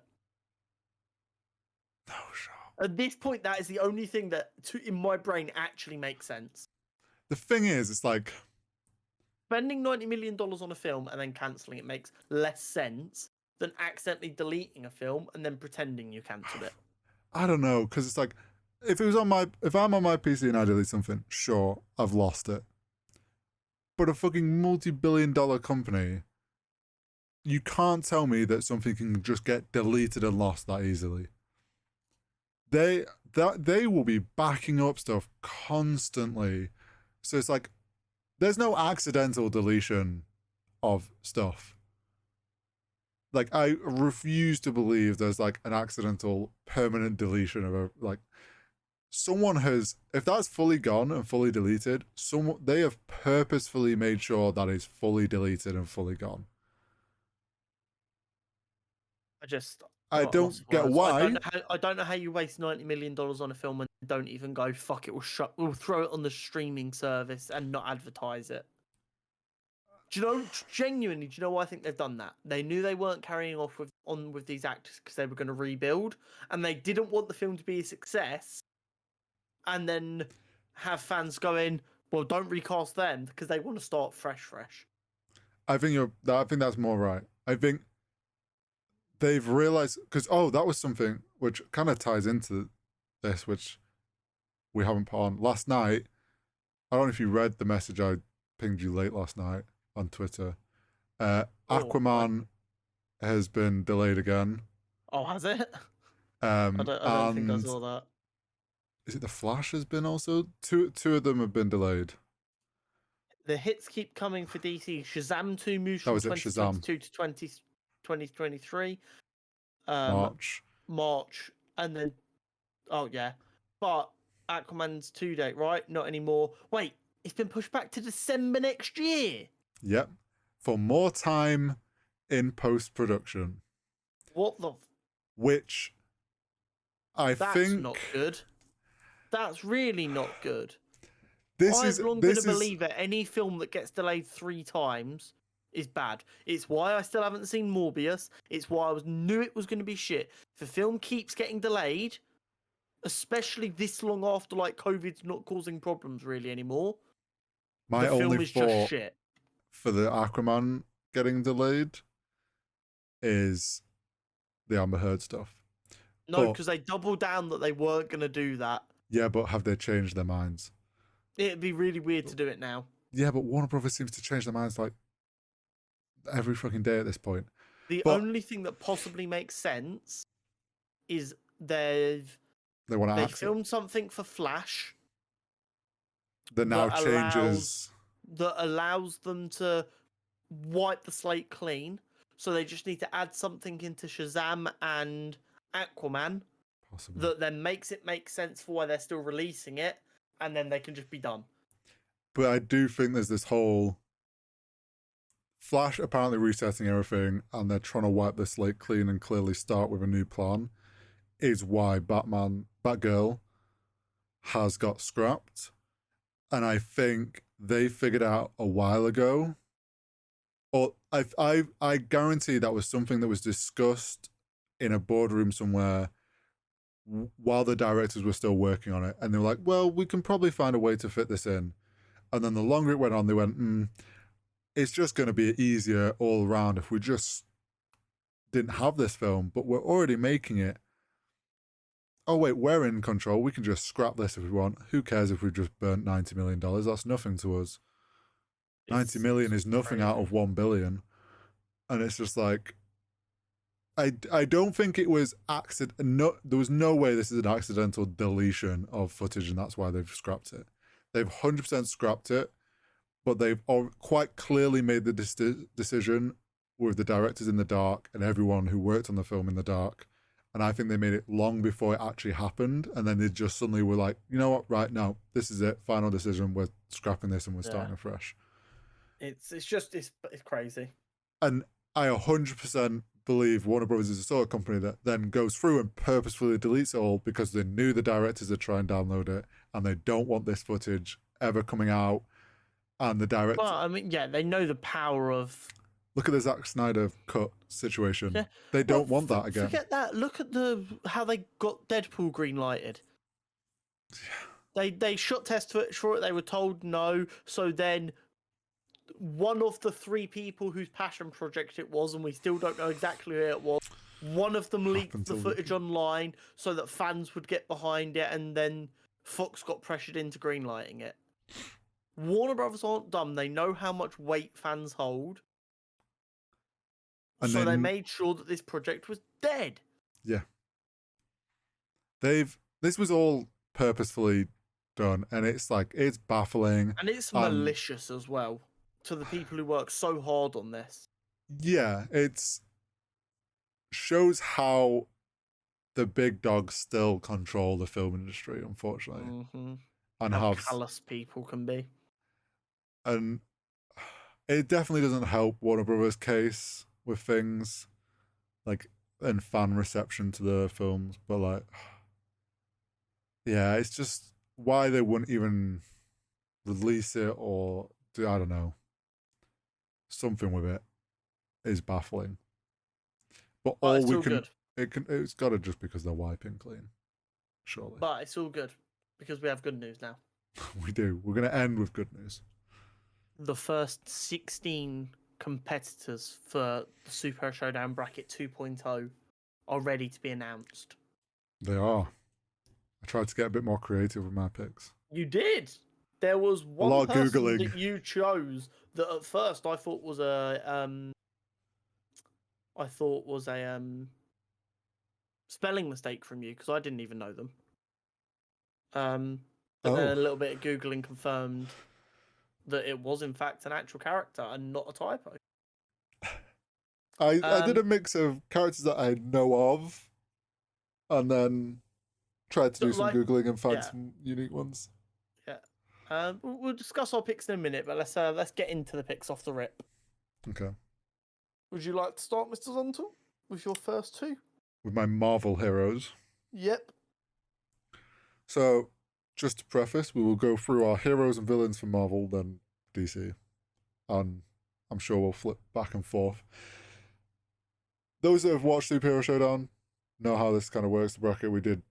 No shot. At this point, that is the only thing that, in my brain, actually makes sense. The thing is, it's like... Spending $90 million on a film and then cancelling it makes less sense than accidentally deleting a film and then pretending you cancelled it. I don't know, because it's like, if I'm on my PC and I delete something, sure, I've lost it. But a fucking multi-billion-dollar company, you can't tell me that something can just get deleted and lost that easily. They will be backing up stuff constantly. So it's like, there's no accidental deletion of stuff. Like, I refuse to believe there's like an accidental permanent deletion of someone has, if that's fully gone and fully deleted, they have purposefully made sure that is fully deleted and fully gone. I don't get why. I don't know how you waste $90 million on a film and don't even go, fuck it, we'll throw it on the streaming service and not advertise it. Do you know, genuinely, do you know why I think they've done that? They knew they weren't carrying on with these actors because they were going to rebuild, and they didn't want the film to be a success and then have fans going, well, don't recast them because they want to start fresh. I think that's more right. I think they've realized, because that was something which kind of ties into this, which we haven't put on last night. I don't know if you read the message I pinged you late last night on Twitter. Aquaman has been delayed again. Oh, has it? I don't think I saw that. Is it The Flash has been also? Two of them have been delayed. The hits keep coming for DC. Shazam 2 moves from 2022 to 2023. March. And then, but Aquaman's 2 date, right? Not anymore. Wait, it's been pushed back to December next year. Yep. For more time in post-production. What the? Which I think... That's not good. That's really not good. I've long been a believer any film that gets delayed 3 times is bad. It's why I still haven't seen Morbius. It's why I knew it was going to be shit. If a film keeps getting delayed, especially this long after COVID's not causing problems really anymore, the film is just shit. for the Aquaman getting delayed is the Amber Heard stuff. No, because they doubled down that they weren't going to do that. Yeah, but have they changed their minds? It'd be really weird to do it now. Yeah, but Warner Brothers seems to change their minds like every fucking day at this point. The only thing that possibly makes sense is they filmed something for Flash that now changes, that allows them to wipe the slate clean. So they just need to add something into Shazam and Aquaman that then makes it make sense for why they're still releasing it, and then they can just be done. But I do think there's this whole Flash apparently resetting everything, and they're trying to wipe the slate clean and clearly start with a new plan, is why Batgirl has got scrapped. And I think they figured out a while ago, or I guarantee that was something that was discussed in a boardroom somewhere while the directors were still working on it. And they were like, well, we can probably find a way to fit this in. And then the longer it went on, they went, it's just going to be easier all around if we just didn't have this film, but we're already making it. Oh, wait, we're in control. We can just scrap this if we want. Who cares if we just burnt $90 million? That's nothing to us. 90 million is nothing crazy. Out of 1 billion. And it's just like, I don't think it was no, there was no way this is an accidental deletion of footage, and that's why they've scrapped it. They've 100% scrapped it, but they've quite clearly made the decision with the directors in the dark and everyone who worked on the film in the dark. And I think they made it long before it actually happened. And then they just suddenly were like, you know what? Right, now, this is it. Final decision. We're scrapping this and we're starting afresh. It's crazy. And I 100% believe Warner Brothers is a sort of company that then goes through and purposefully deletes it all because they knew the directors would try and download it and they don't want this footage ever coming out. And the director... Well, I mean, yeah, they know the power of... Look at the Zack Snyder cut situation. Yeah. They don't want that again. Forget that. Look at how they got Deadpool green-lighted. Yeah. They shot test for it. They were told no. So then one of the 3 people whose passion project it was, and we still don't know exactly who it was, one of them leaked the footage online so that fans would get behind it, and then Fox got pressured into green-lighting it. Warner Brothers aren't dumb. They know how much weight fans hold. And so they made sure that this project was dead. Yeah. This was all purposefully done, and it's baffling. And it's malicious as well to the people who work so hard on this. Yeah, it's shows how the big dogs still control the film industry, unfortunately. Mm-hmm. And how callous people can be. And it definitely doesn't help Warner Brothers' case with things and fan reception to the films, but yeah, it's just why they wouldn't even release it or do, I don't know, something with it is baffling. But all we can, it's got to just because they're wiping clean, surely. But it's all good because we have good news now. We do. We're going to end with good news. The first 16 competitors for the Superhero Showdown Bracket 2.0 are ready to be announced. They are. I tried to get a bit more creative with my picks. You did. There was one person that you chose that at first I thought was a spelling mistake from you because I didn't even know them. But then a little bit of Googling confirmed that it was in fact an actual character and not a typo. I did a mix of characters that I know of, and then tried to do some Googling and find some unique ones. Yeah. We'll discuss our picks in a minute, but let's get into the picks off the rip. Okay. Would you like to start, Mr. Zontal, with your first 2? With my Marvel heroes. Yep. So, just to preface, we will go through our heroes and villains for Marvel, then DC. And I'm sure we'll flip back and forth. Those that have watched Superhero Showdown know how this kind of works, the bracket. We did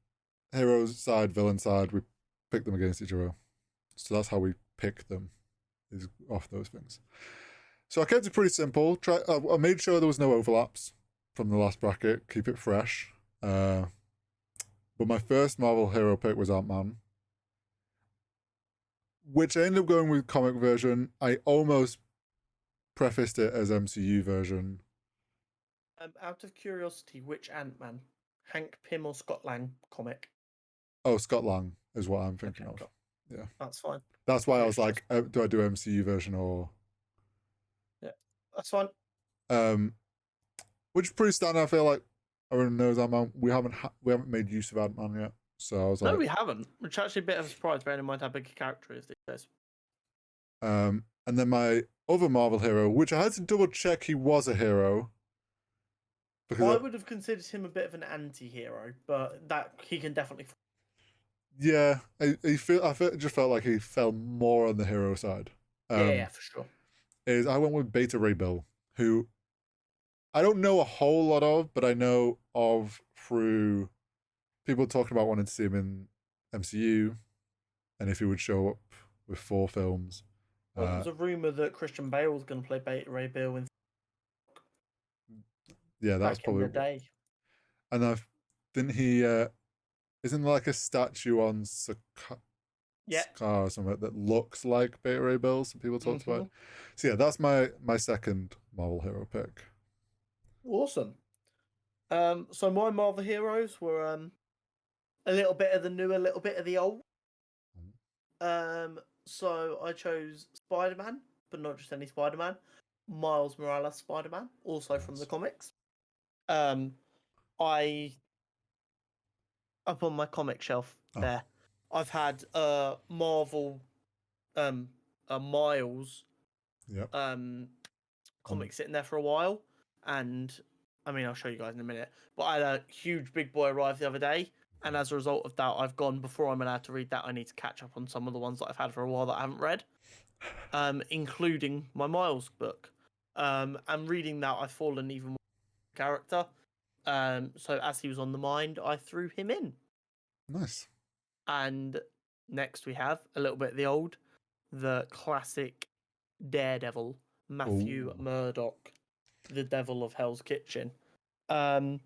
heroes side, villain side. We picked them against each other. So that's how we pick them, is off those things. So I kept it pretty simple. I made sure there was no overlaps from the last bracket. Keep it fresh. But my first Marvel hero pick was Ant-Man, which I ended up going with comic version. I almost prefaced it as MCU version. Out of curiosity, which Ant-Man? Hank Pym or Scott Lang comic? Oh, Scott Lang is what I'm thinking of. Cool. Yeah. That's fine. That's why I was like, do I do MCU version or... Yeah, that's fine. Which is pretty standard. I feel like everyone knows Ant-Man. We haven't made use of Ant-Man yet. So I was like... No, we haven't. Which is actually a bit of a surprise, bearing in mind how big a character is these days. And then my other Marvel hero, which I had to double check he was a hero. Because I would have considered him a bit of an anti-hero, but that he can definitely... Yeah, I just felt like he fell more on the hero side. Yeah, for sure. I went with Beta Ray Bill, who I don't know a whole lot of, but I know of through people talking about wanting to see him in MCU, and if he would show up with 4 films. Well, there was a rumor that Christian Bale was going to play Beta Ray Bill in... Yeah, that's back probably... in the day. And didn't he... isn't there like a statue on Sakaar or something that looks like Beta Ray Bill? Some people talked about. So yeah, that's my second Marvel hero pick. Awesome. So my Marvel heroes were a little bit of the new, a little bit of the old. So I chose Spider-Man, but not just any Spider-Man. Miles Morales Spider-Man, also from the comics. Up on my comic shelf there, I've had Marvel Miles comic sitting there for a while, and I mean I'll show you guys in a minute, but I had a huge big boy arrive the other day, and as a result of that I've gone, before I'm allowed to read that I need to catch up on some of the ones that I've had for a while that I haven't read, including my Miles book. And reading that I've fallen even more character. So as he was on the mind, I threw him in. Nice. And next we have a little bit of the classic Daredevil, Matthew Murdock, the Devil of Hell's Kitchen. I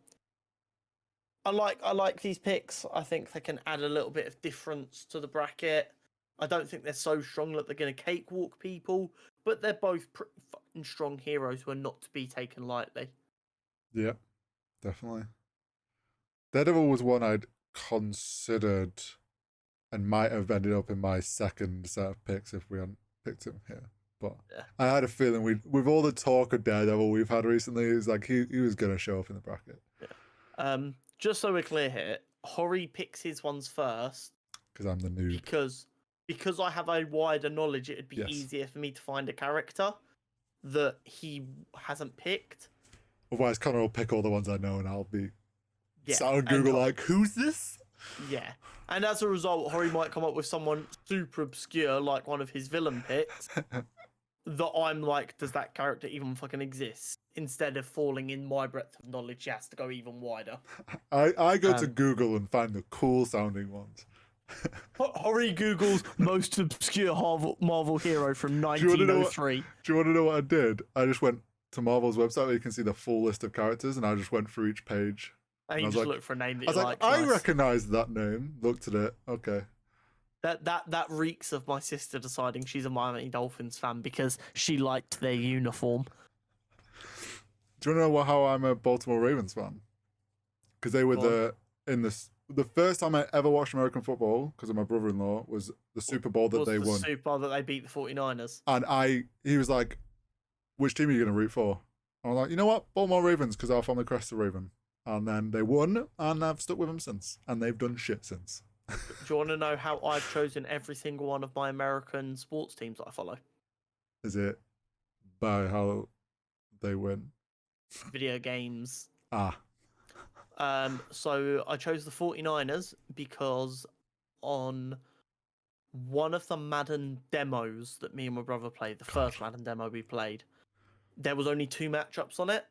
like these picks. I think they can add a little bit of difference to the bracket. I don't think they're so strong that they're going to cakewalk people, but they're both pretty fucking strong heroes who are not to be taken lightly. Yeah, definitely. Daredevil was one I'd considered and might have ended up in my second set of picks if we hadn't picked him here. But I had a feeling with all the talk of Daredevil we've had recently, it's like he was going to show up in the bracket. Yeah. Just so we're clear here, Hori picks his ones first. Because I'm the noob. Because I have a wider knowledge, it'd be easier for me to find a character that he hasn't picked. Otherwise, Connor will pick all the ones I know and I'll be sat on Google like, who's this? Yeah. And as a result, Hori might come up with someone super obscure, like one of his villain picks, that I'm like, does that character even fucking exist? Instead of falling in my breadth of knowledge, he has to go even wider. I go to Google and find the cool sounding ones. Hori Google's most obscure Marvel hero from 1903. Do you want to know what I did? I just went to Marvel's website where you can see the full list of characters, and I just went through each page. And you just look for a name that you like. I recognise that name. Looked at it. Okay. That reeks of my sister deciding she's a Miami Dolphins fan because she liked their uniform. Do you want to know how I'm a Baltimore Ravens fan? Because they were the first time I ever watched American football, because of my brother-in-law, was the Super Bowl that they won. The Super Bowl that they beat the 49ers. And he was like, which team are you going to root for? And I was like, you know what? Baltimore Ravens, because our family crest the Raven. And then they won, and I've stuck with them since. And they've done shit since. Do you want to know how I've chosen every single one of my American sports teams that I follow? Is it by how they win? Video games. So I chose the 49ers because on one of the Madden demos that me and my brother played, the first Madden demo we played, there was only 2 matchups on it.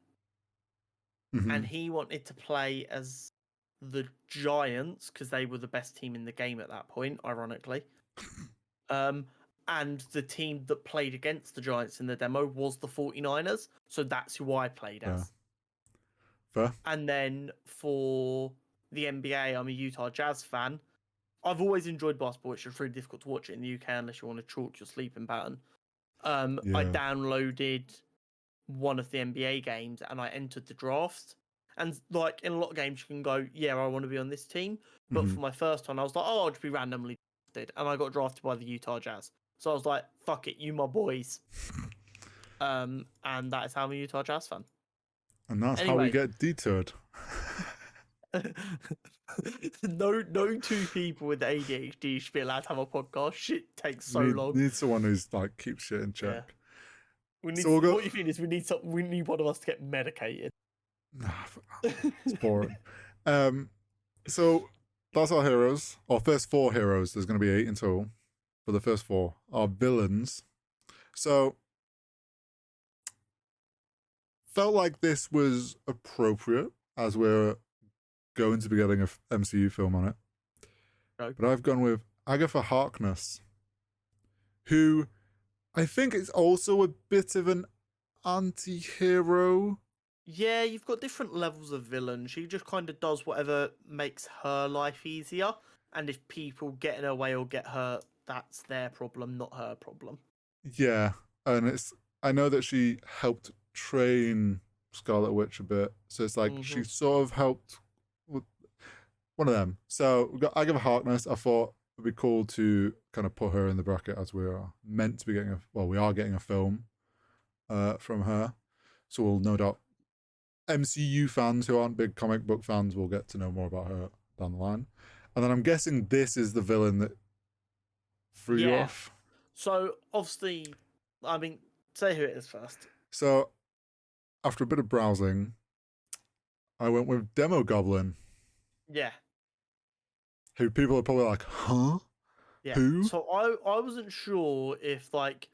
Mm-hmm. And he wanted to play as the Giants because they were the best team in the game at that point, ironically. and the team that played against the Giants in the demo was the 49ers. So that's who I played as. Fair. And then for the NBA, I'm a Utah Jazz fan. I've always enjoyed basketball. It's just really difficult to watch it in the UK unless you want to chalk your sleeping pattern. I downloaded one of the NBA games and I entered the draft. And like in a lot of games, you can go, yeah, I want to be on this team. But for my first one, I was like, oh, I'll just be randomly drafted. And I got drafted by the Utah Jazz. So I was like, fuck it, you my boys. And that is how I'm a Utah Jazz fan. And that's how we get deterred. No two people with ADHD should be allowed to have a podcast. Shit takes so long. Need someone who's like keeps shit in check. Yeah. We need, so what you mean is we need one of us to get medicated. Nah, it's boring. So that's our heroes. Our first 4 heroes. There's going to be 8 in total. For the first 4, our villains. So felt like this was appropriate as we're going to be getting a MCU film on it. Okay. But I've gone with Agatha Harkness, who I think is also a bit of an anti-hero. Yeah, you've got different levels of villain. She just kind of does whatever makes her life easier. And if people get in her way or get hurt, that's their problem, not her problem. Yeah, and I know that she helped train Scarlet Witch a bit. So it's like she sort of helped with one of them. So we've got Agatha Harkness. I thought it'd be cool to kind of put her in the bracket as we are meant to be getting we are getting a film from her. So we'll no doubt MCU fans who aren't big comic book fans will get to know more about her down the line. And then I'm guessing this is the villain that threw you off. So obviously, I mean, say who it is first. So after a bit of browsing, I went with Demo Goblin. Yeah. Who people are probably like, huh? Yeah. Who? So I wasn't sure if like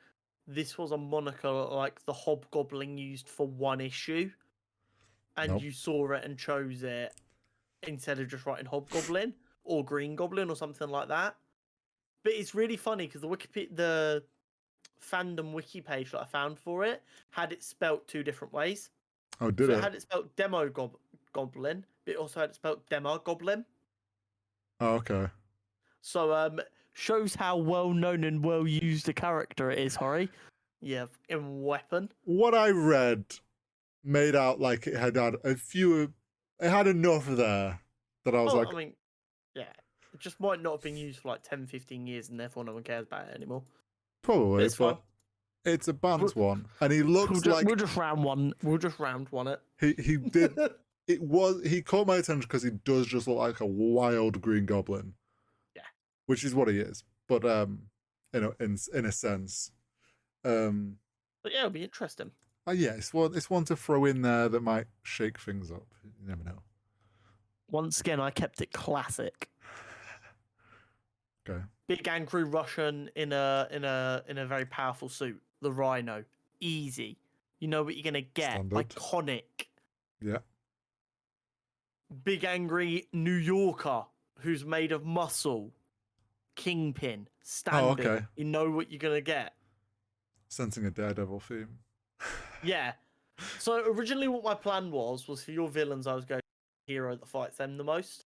this was a moniker like the Hobgoblin used for one issue, and you saw it and chose it instead of just writing Hobgoblin or Green Goblin or something like that. But it's really funny because the fandom wiki page that I found for it had it spelt 2 different ways. Oh, did it? It had it spelt Demo Goblin, but it also had it spelt Demo Goblin. Oh, okay. So shows how well known and well used a character it is, Hori. Yeah, in Weapon. What I read made out like it had a few. It had enough there that I was like. I mean, yeah, it just might not have been used for like 10, 15 years, and therefore no one cares about it anymore. Probably, but it's a band one, and he looks like we'll just round one. We'll just round one it. He did. He caught my attention because he does just look like a wild Green Goblin. Yeah, which is what he is. But you know, in a sense. But yeah, it'll be interesting. Yeah, it's one to throw in there that might shake things up. You never know. Once again, I kept it classic. Okay. Big angry Russian in a very powerful suit. The Rhino, easy. You know what you're gonna get. Standard. Iconic. Yeah. Big angry New Yorker who's made of muscle. Kingpin, standard. Oh, okay. You know what you're gonna get. Sensing a Daredevil theme. Yeah. So originally, what my plan was for your villains, I was going to the hero that fights them the most.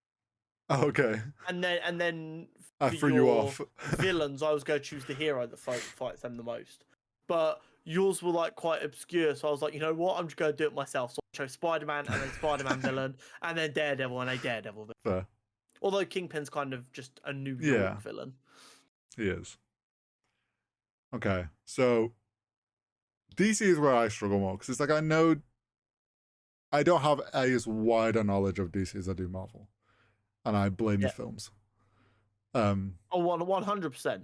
Oh, okay. And then I threw you off. Villains, I was going to choose the hero that fights them the most. But yours were like quite obscure, so I was like, you know what? I'm just going to do it myself. So I chose Spider-Man and then Spider-Man villain, and then Daredevil and a Daredevil villain. Fair. Although Kingpin's kind of just a New York villain. He is. Okay, so DC is where I struggle more because it's like I know I don't have as wide a knowledge of DC as I do Marvel, and I blame the films. 100%.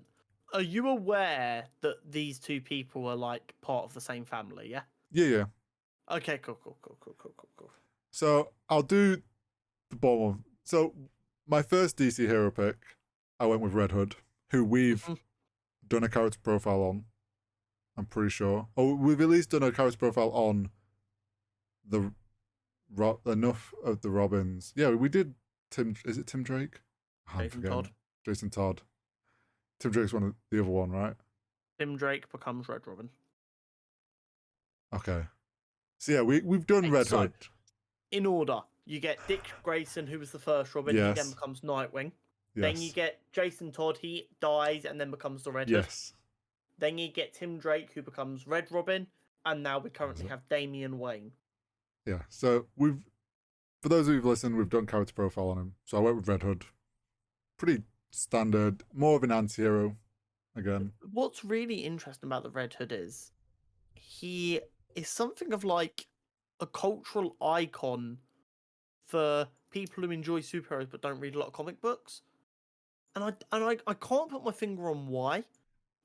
Are you aware that these 2 people are like part of the same family? Yeah. Yeah. Okay. Cool. So I'll do the bottom one. So my first DC hero pick, I went with Red Hood, who we've done a character profile on. I'm pretty sure. Oh, we've at least done a character profile on enough of the Robins. Yeah, we did Tim. Is it Tim Drake? Jason Todd. Jason Todd. Tim Drake's the other one, right? Tim Drake becomes Red Robin. Okay. So yeah, we've done Red Hood. In order, you get Dick Grayson, who was the first Robin. Yes. He then becomes Nightwing. Yes. Then you get Jason Todd. He dies and then becomes the Red Hood. Yes. Then you get Tim Drake, who becomes Red Robin. And now we currently have Damian Wayne. Yeah. So for those of you who've listened, we've done character profile on him. So I went with Red Hood. Pretty standard, more of an anti-hero again. What's really interesting about the Red Hood is he is something of like a cultural icon for people who enjoy superheroes but don't read a lot of comic books. And I can't put my finger on why.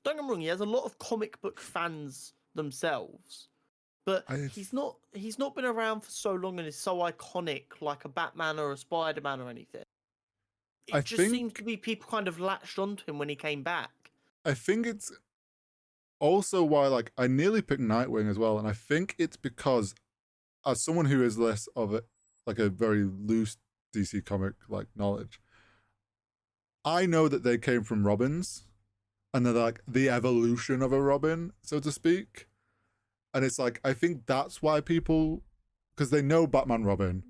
Don't get me wrong, he has a lot of comic book fans themselves. But he's not been around for so long and is so iconic like a Batman or a Spider-Man or anything. It just seems to be people kind of latched onto him when he came back. I think it's also why like I nearly picked Nightwing as well, and I think it's because as someone who is less of a very loose DC comic like knowledge, I know that they came from Robins, and they're like the evolution of a Robin, so to speak. And it's like I think that's why people, because they know Batman Robin,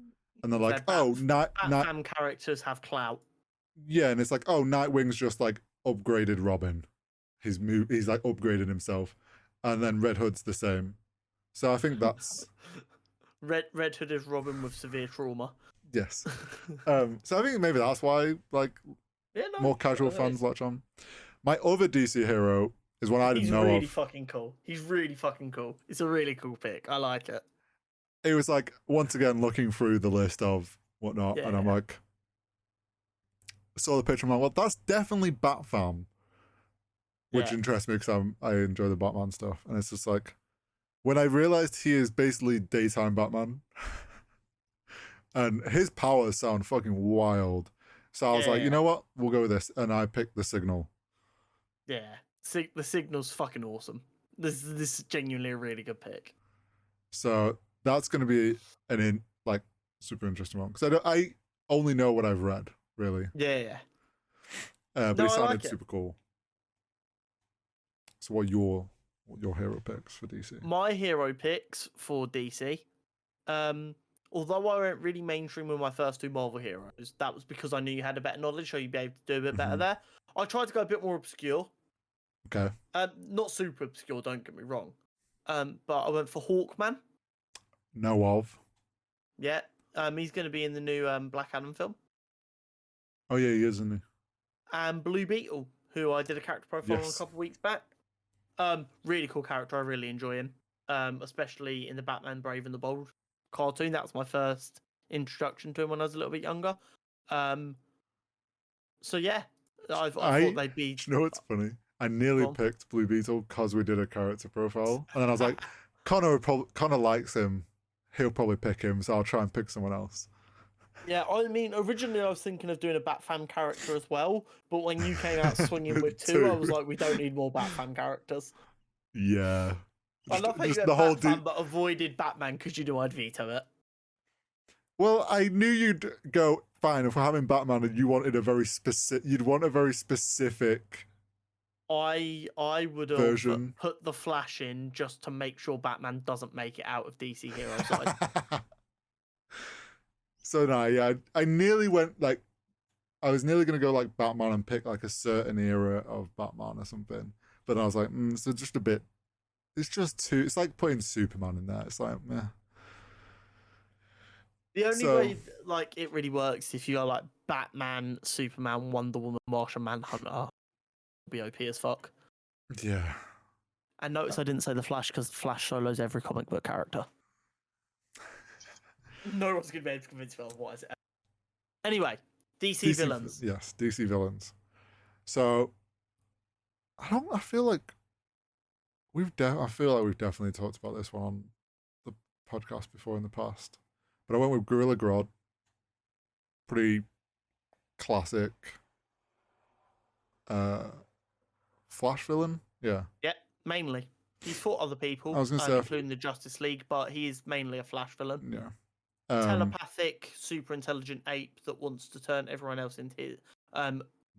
and they're like, Batman characters have clout. Yeah, and it's like, oh, Nightwing's just like upgraded Robin. He's like upgraded himself, and then Red Hood's the same. So I think that's Red Hood is Robin with severe trauma. Yes. So I think maybe that's why more casual fans latch on. My other DC hero is one I didn't know of. He's really fucking cool. He's really fucking cool. It's a really cool pick. I like it. It was like once again looking through the list of whatnot, and I'm like, saw the picture. I'm like, well, that's definitely Batfam, which interests me because I enjoy the Batman stuff, and it's just like when I realized he is basically daytime Batman, and his powers sound fucking wild. So I was like, you know what, we'll go with this, and I picked the Signal. Yeah, the Signal's fucking awesome. This is genuinely a really good pick. So that's going to be super interesting one because I only know what I've read. Really. Yeah. But it sounded super cool. So what are your hero picks for DC? My hero picks for DC, although I went really mainstream with my first two Marvel heroes, that was because I knew you had a better knowledge, so you'd be able to do a bit better there. I tried to go a bit more obscure. Okay. Not super obscure, don't get me wrong. But I went for Hawkman. Know of. Yeah. He's going to be in the new Black Adam film. Oh yeah, he is, isn't he? And Blue Beetle, who I did a character profile on a couple of weeks back. Really cool character. I really enjoy him. Especially in the Batman Brave and the Bold cartoon. That was my first introduction to him when I was a little bit younger. So yeah, I thought they'd be. You know what's funny? I nearly picked Blue Beetle because we did a character profile, and then I was like, Connor likes him. He'll probably pick him, so I'll try and pick someone else. Yeah, I mean, originally I was thinking of doing a Batfam character as well, but when you came out swinging with two, I was like, we don't need more Batfam characters. Yeah. I love how you went Batfam, but avoided Batman because you knew I'd veto it. Well, I knew you'd go, fine, if we're having Batman and you wanted you'd want a very specific I would have put the Flash in just to make sure Batman doesn't make it out of DC Hero side. So no, yeah, I nearly went I was nearly gonna go like Batman and pick like a certain era of Batman or something, but I was like, so just a bit. It's just too. It's like putting Superman in there. It's like, meh. The only way it really works if you go like Batman, Superman, Wonder Woman, Martian Manhunter, be OP as fuck. Yeah. And notice I didn't say the Flash because the Flash solos every comic book character. No one's going to be able to convince me otherwise. Anyway, DC villains. Yes, DC villains. So, I feel like we've definitely talked about this one on the podcast before in the past. But I went with Gorilla Grodd. Pretty classic Flash villain. Yeah. Yeah, mainly. He's fought other people, including the Justice League, but he is mainly a Flash villain. Yeah. Telepathic, super intelligent ape that wants to turn everyone else into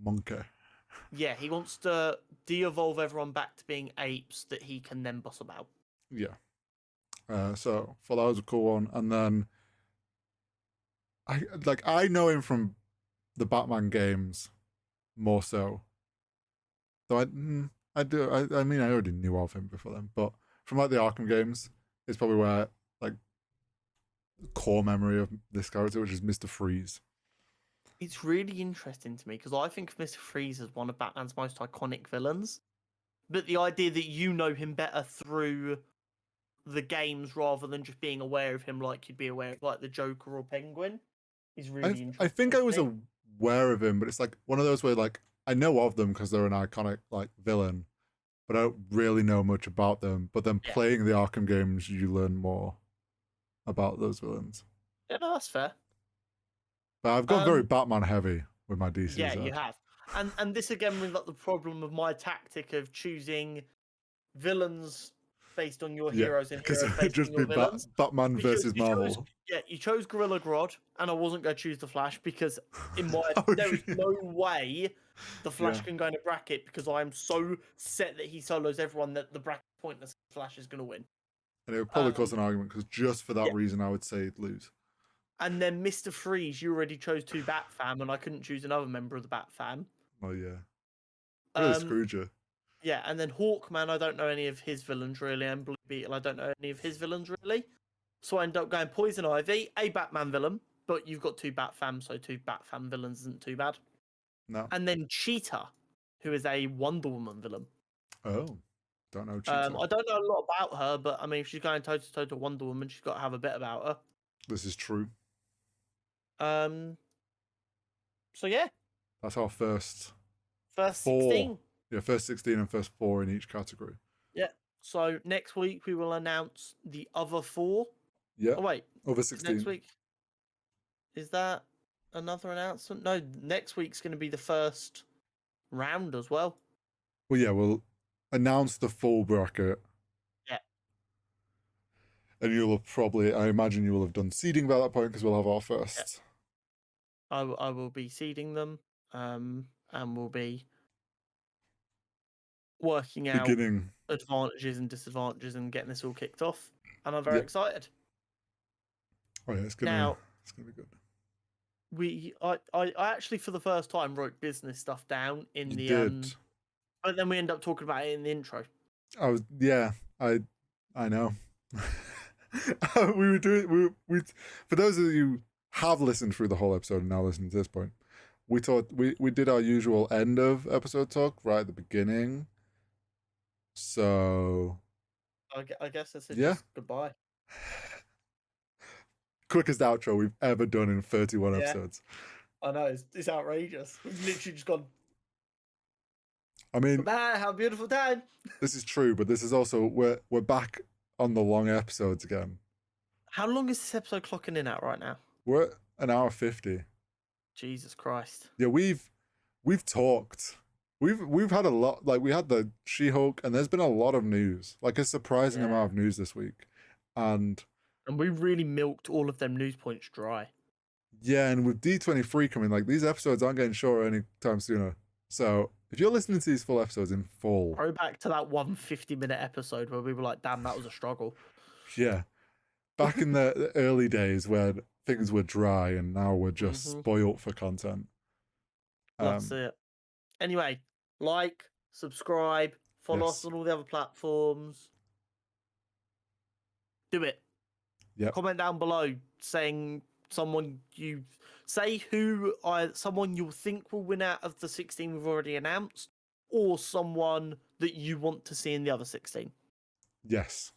monkey. Yeah, he wants to de-evolve everyone back to being apes that he can then boss about. Yeah. So for that was a cool one. And then I know him from the Batman games more so. So I do I mean I already knew of him before then, but from like the Arkham games, it's probably where like core memory of this character, which is Mr. Freeze. It's really interesting to me because I think of Mr. Freeze as one of Batman's most iconic villains. But the idea that you know him better through the games rather than just being aware of him like you'd be aware of like the Joker or Penguin is really interesting. I think I was aware of him, but it's like one of those where like I know of them because they're an iconic like villain, but I don't really know much about them. But then playing the Arkham games, you learn more about those villains. Yeah, no, that's fair. But I've gone very Batman heavy with my DC. Yeah, you have. And this again with like the problem of my tactic of choosing villains based on your heroes and heroes based on your villains. Batman versus Marvel. You chose Gorilla Grodd, and I wasn't going to choose the Flash because in my there is no way the Flash can go in a bracket because I am so set that he solos everyone that the bracket pointless Flash is going to win. And it would probably cause an argument because just for that reason, I would say he'd lose. And then Mr. Freeze, you already chose 2 Bat Fam, and I couldn't choose another member of the Bat Fam. Oh yeah, really screwed you. Yeah, and then Hawkman, I don't know any of his villains really, and Blue Beetle, I don't know any of his villains really. So I end up going Poison Ivy, a Batman villain, but you've got 2 Bat Fam, so 2 Bat Fam villains isn't too bad. No. And then Cheetah, who is a Wonder Woman villain. Oh, don't know Cheetah. I don't know a lot about her, but I mean, if she's going toe-to-toe to Wonder Woman, she's got to have a bit about her. This is true. So yeah. That's our first 16. Yeah, first 16 and first 4 in each category. Yeah. So next week we will announce the other 4. Yeah. Oh wait. Over 16. Next week. Is that another announcement? No, next week's going to be the first round as well. Well, yeah, we'll announce the full bracket. Yeah. And you'll have probably, I imagine you will have done seeding by that point because we'll have our first. Yeah. I will be seeding them, and we'll be working out advantages and disadvantages and getting this all kicked off. And I'm very excited. Oh yeah, it's gonna be good. I actually for the first time wrote business stuff down in but then we end up talking about it in the intro. I know. We were doing we for those of you who have listened through the whole episode and now listening to this point, we did our usual end of episode talk right at the beginning. So I guess I said just goodbye. Quickest outro we've ever done in 31 episodes. I know, it's outrageous. We've literally just gone. I mean, have a beautiful time. This is true, but this is also we're back on the long episodes again. How long is this episode clocking in at right now? We're at an hour 50. Jesus Christ. Yeah, we've talked. We've had a lot. Like we had the She-Hulk, and there's been a lot of news. Like a surprising amount of news this week, and we really milked all of them news points dry. Yeah, and with D23 coming, like these episodes aren't getting shorter anytime sooner. So if you're listening to these full episodes in full, go back to that 150-minute episode where we were like, "Damn, that was a struggle." Yeah, back in the early days when things were dry, and now we're just spoiled for content. That's it. Anyway, like, subscribe, follow us on all the other platforms. Do it. Yeah. Comment down below saying someone you think will win out of the 16 we've already announced, or someone that you want to see in the other 16. Yes.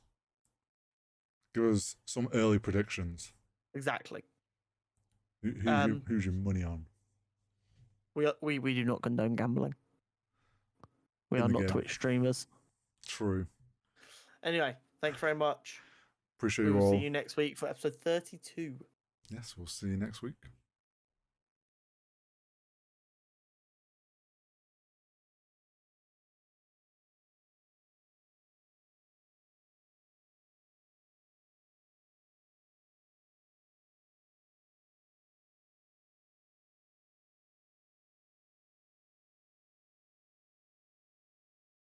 Give us some early predictions. Exactly. Who's your money on? We do not condone gambling. We are not Twitch streamers. True. Anyway, thank you very much. Appreciate you all. We'll see you next week for episode 32. Yes, we'll see you next week.